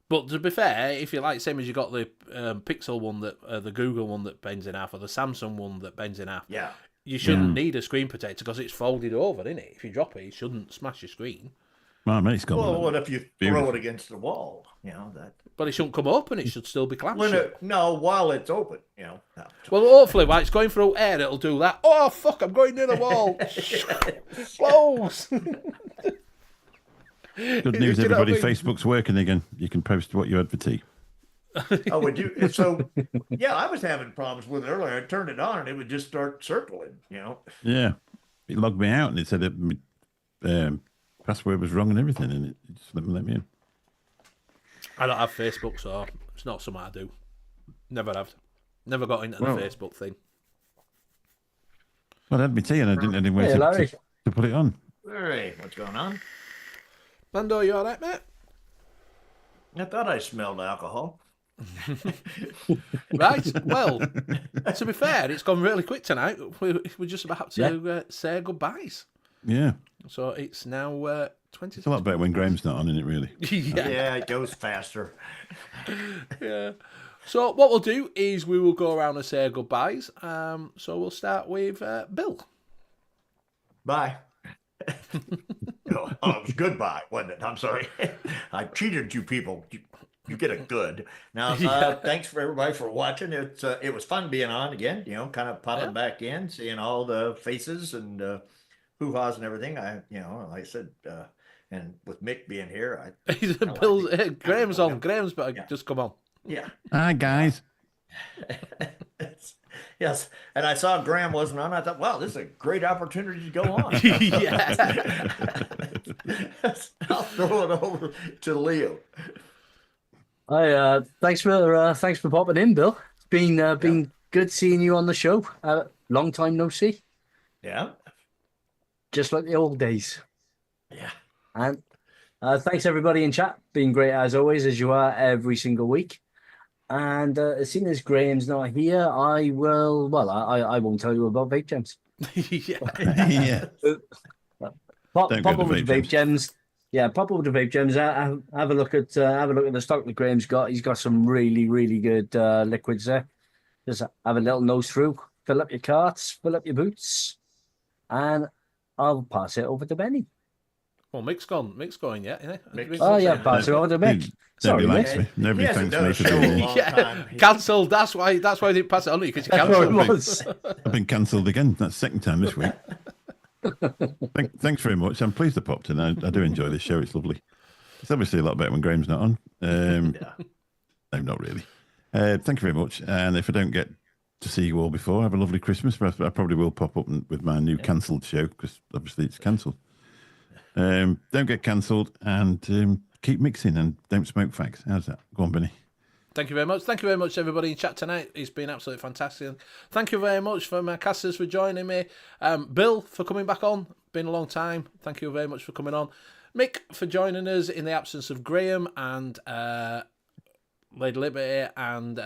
But to be fair, if you like, same as you got the Pixel one that the Google one that bends in half, or the Samsung one that bends in half,
Yeah.
you shouldn't need a screen protector because it's folded over, isn't it? If you drop it, it shouldn't smash your screen.
My mate's got
Well,
one.
what if you throw
Beautiful.
it against the wall? That
But it shouldn't come open. It should still be clamped shut.
while it's open. No.
Well, hopefully, while it's going through air, it'll do that. Oh, fuck, I'm going near the wall. Close.
Good news,
Do you know what
everybody.
I mean?
Facebook's working again. You can post what you had for tea.
Oh, would you? So, yeah, I was having problems with it earlier. I turned it on and it would just start circling.
Yeah. It logged me out and it said that my password was wrong and everything, and it just let me in.
I don't have Facebook, so it's not something I do. Never have. Never got into
Well-
the Facebook thing.
Well, I had my tea and I didn't have any way
Hey, Larry.
to put it on.
Hey, what's going on?
Mando, you all right, mate?
I thought I smelled alcohol.
Right. Well, to be fair, it's gone really quick tonight. We're just about to say goodbyes.
Yeah.
So it's now 20.
It's a lot better when Graham's not on, isn't it, really?
yeah.
Yeah, it goes faster.
Yeah. So what we'll do is we will go around and say goodbyes. So we'll start with Bill.
Bye. Oh, it was goodbye, wasn't it? I'm sorry. I cheated you people. You get a good. Now, thanks for everybody for watching. It was fun being on again, kind of popping back in, seeing all the faces and hoo-haws and everything. Like I said, And with Mick being here, I
Bill's,
like
Graham's
know
on.
him.
Graham's better
Yeah.
just come on.
yeah.
Hi, guys.
Yes. And I saw Graham wasn't on. I thought, wow, this is a great opportunity to go on.
Yeah.
I'll throw it over to Leo.
Thanks for popping in, Bill. It's been good seeing you on the show. Long time no see.
Yeah.
Just like the old days.
Yeah.
And thanks everybody in chat. Been great as always, as you are every single week. And as soon as Graham's not here, I will. Well, I won't tell you about vape gems.
Yeah.
Yeah.
Pop
Don't go to
over to
Vape
vape gems. Yeah, pop over to vape gems. Have a look at the stock that Graham's got. He's got some really really good liquids there. Just have a little nose through, fill up your carts, fill up your boots, and I'll pass it over to Benny.
Well, Mick's going yet. Yeah.
Mick's-
Oh yeah, pass it over to Mick. Sorry,
Nobody likes
Mick.
me. Nobody
He hasn't
thanks me
done
for
a show
doing
in a
it.
long
Yeah,
time.
cancelled. That's why I didn't pass it on to you because you
That's what it
cancelled.
was.
I've been cancelled again. That's the second time this week. Thanks very much. I'm pleased to popped in. I do enjoy this show. It's lovely. It's obviously a lot better when Graham's not on. No, not really. Thank you very much. And if I don't get to see you all before, have a lovely Christmas. But I probably will pop up with my new cancelled show because obviously it's cancelled. Don't get cancelled and keep mixing and don't smoke fags. How's that? Go on, Benny.
Thank you very much. Thank you very much, everybody in chat tonight. It's been absolutely fantastic. Thank you very much for my casters for joining me. Bill, for coming back on. Been a long time. Thank you very much for coming on. Mick, for joining us in the absence of Graham and Lady Liberty and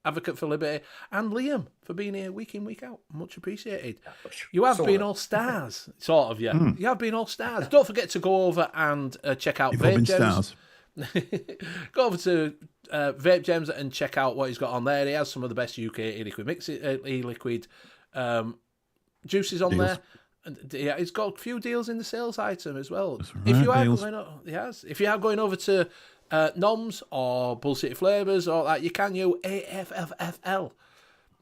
Advocate for Liberty, and Liam for being here week in, week out. Much appreciated. You have been all stars, sort of, yeah. You have been all stars. Don't forget to go over and check out
You've all
Vape
been
Gems.
stars.
Go over to Vape Gems and check out what he's got on there. He has some of the best E-liquid mixing, E-liquid juices on
Deals.
there. And yeah, he's got a few deals in the sales item as well.
That's
If you
right,
are
deals.
if you are going over to Noms or Bull City Flavours or that, you can use AFFFL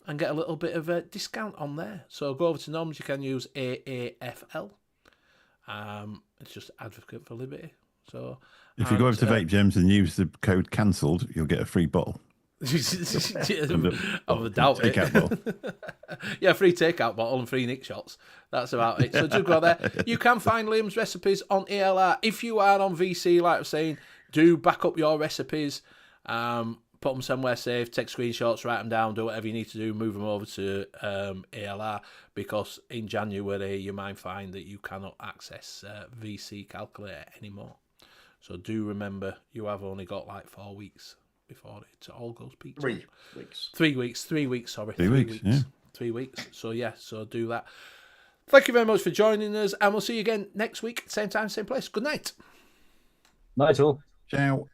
and get a little bit of a discount on there. So go over to Noms, you can use AAFL. It's just Advocate for Liberty. So
If you go over to Vape Gems and use the code cancelled, you'll get a free bottle.
I would doubt it.
Takeout bottle.
Yeah, free takeout bottle and free nick shots. That's about it. So do go there. You can find Liam's recipes on ELR. If you are on VC, like I was saying, do back up your recipes. Put them somewhere safe. Take screenshots, write them down, do whatever you need to do. Move them over to ELR because in January you might find that you cannot access VC Calculator anymore. So do remember you have only got like 4 weeks before it all goes peak.
3 weeks.
3 weeks. 3 weeks, sorry.
3 weeks, yeah.
3 weeks. So, yeah, so do that. Thank you very much for joining us, and we'll see you again next week, same time, same place. Good night.
Night all.
Ciao.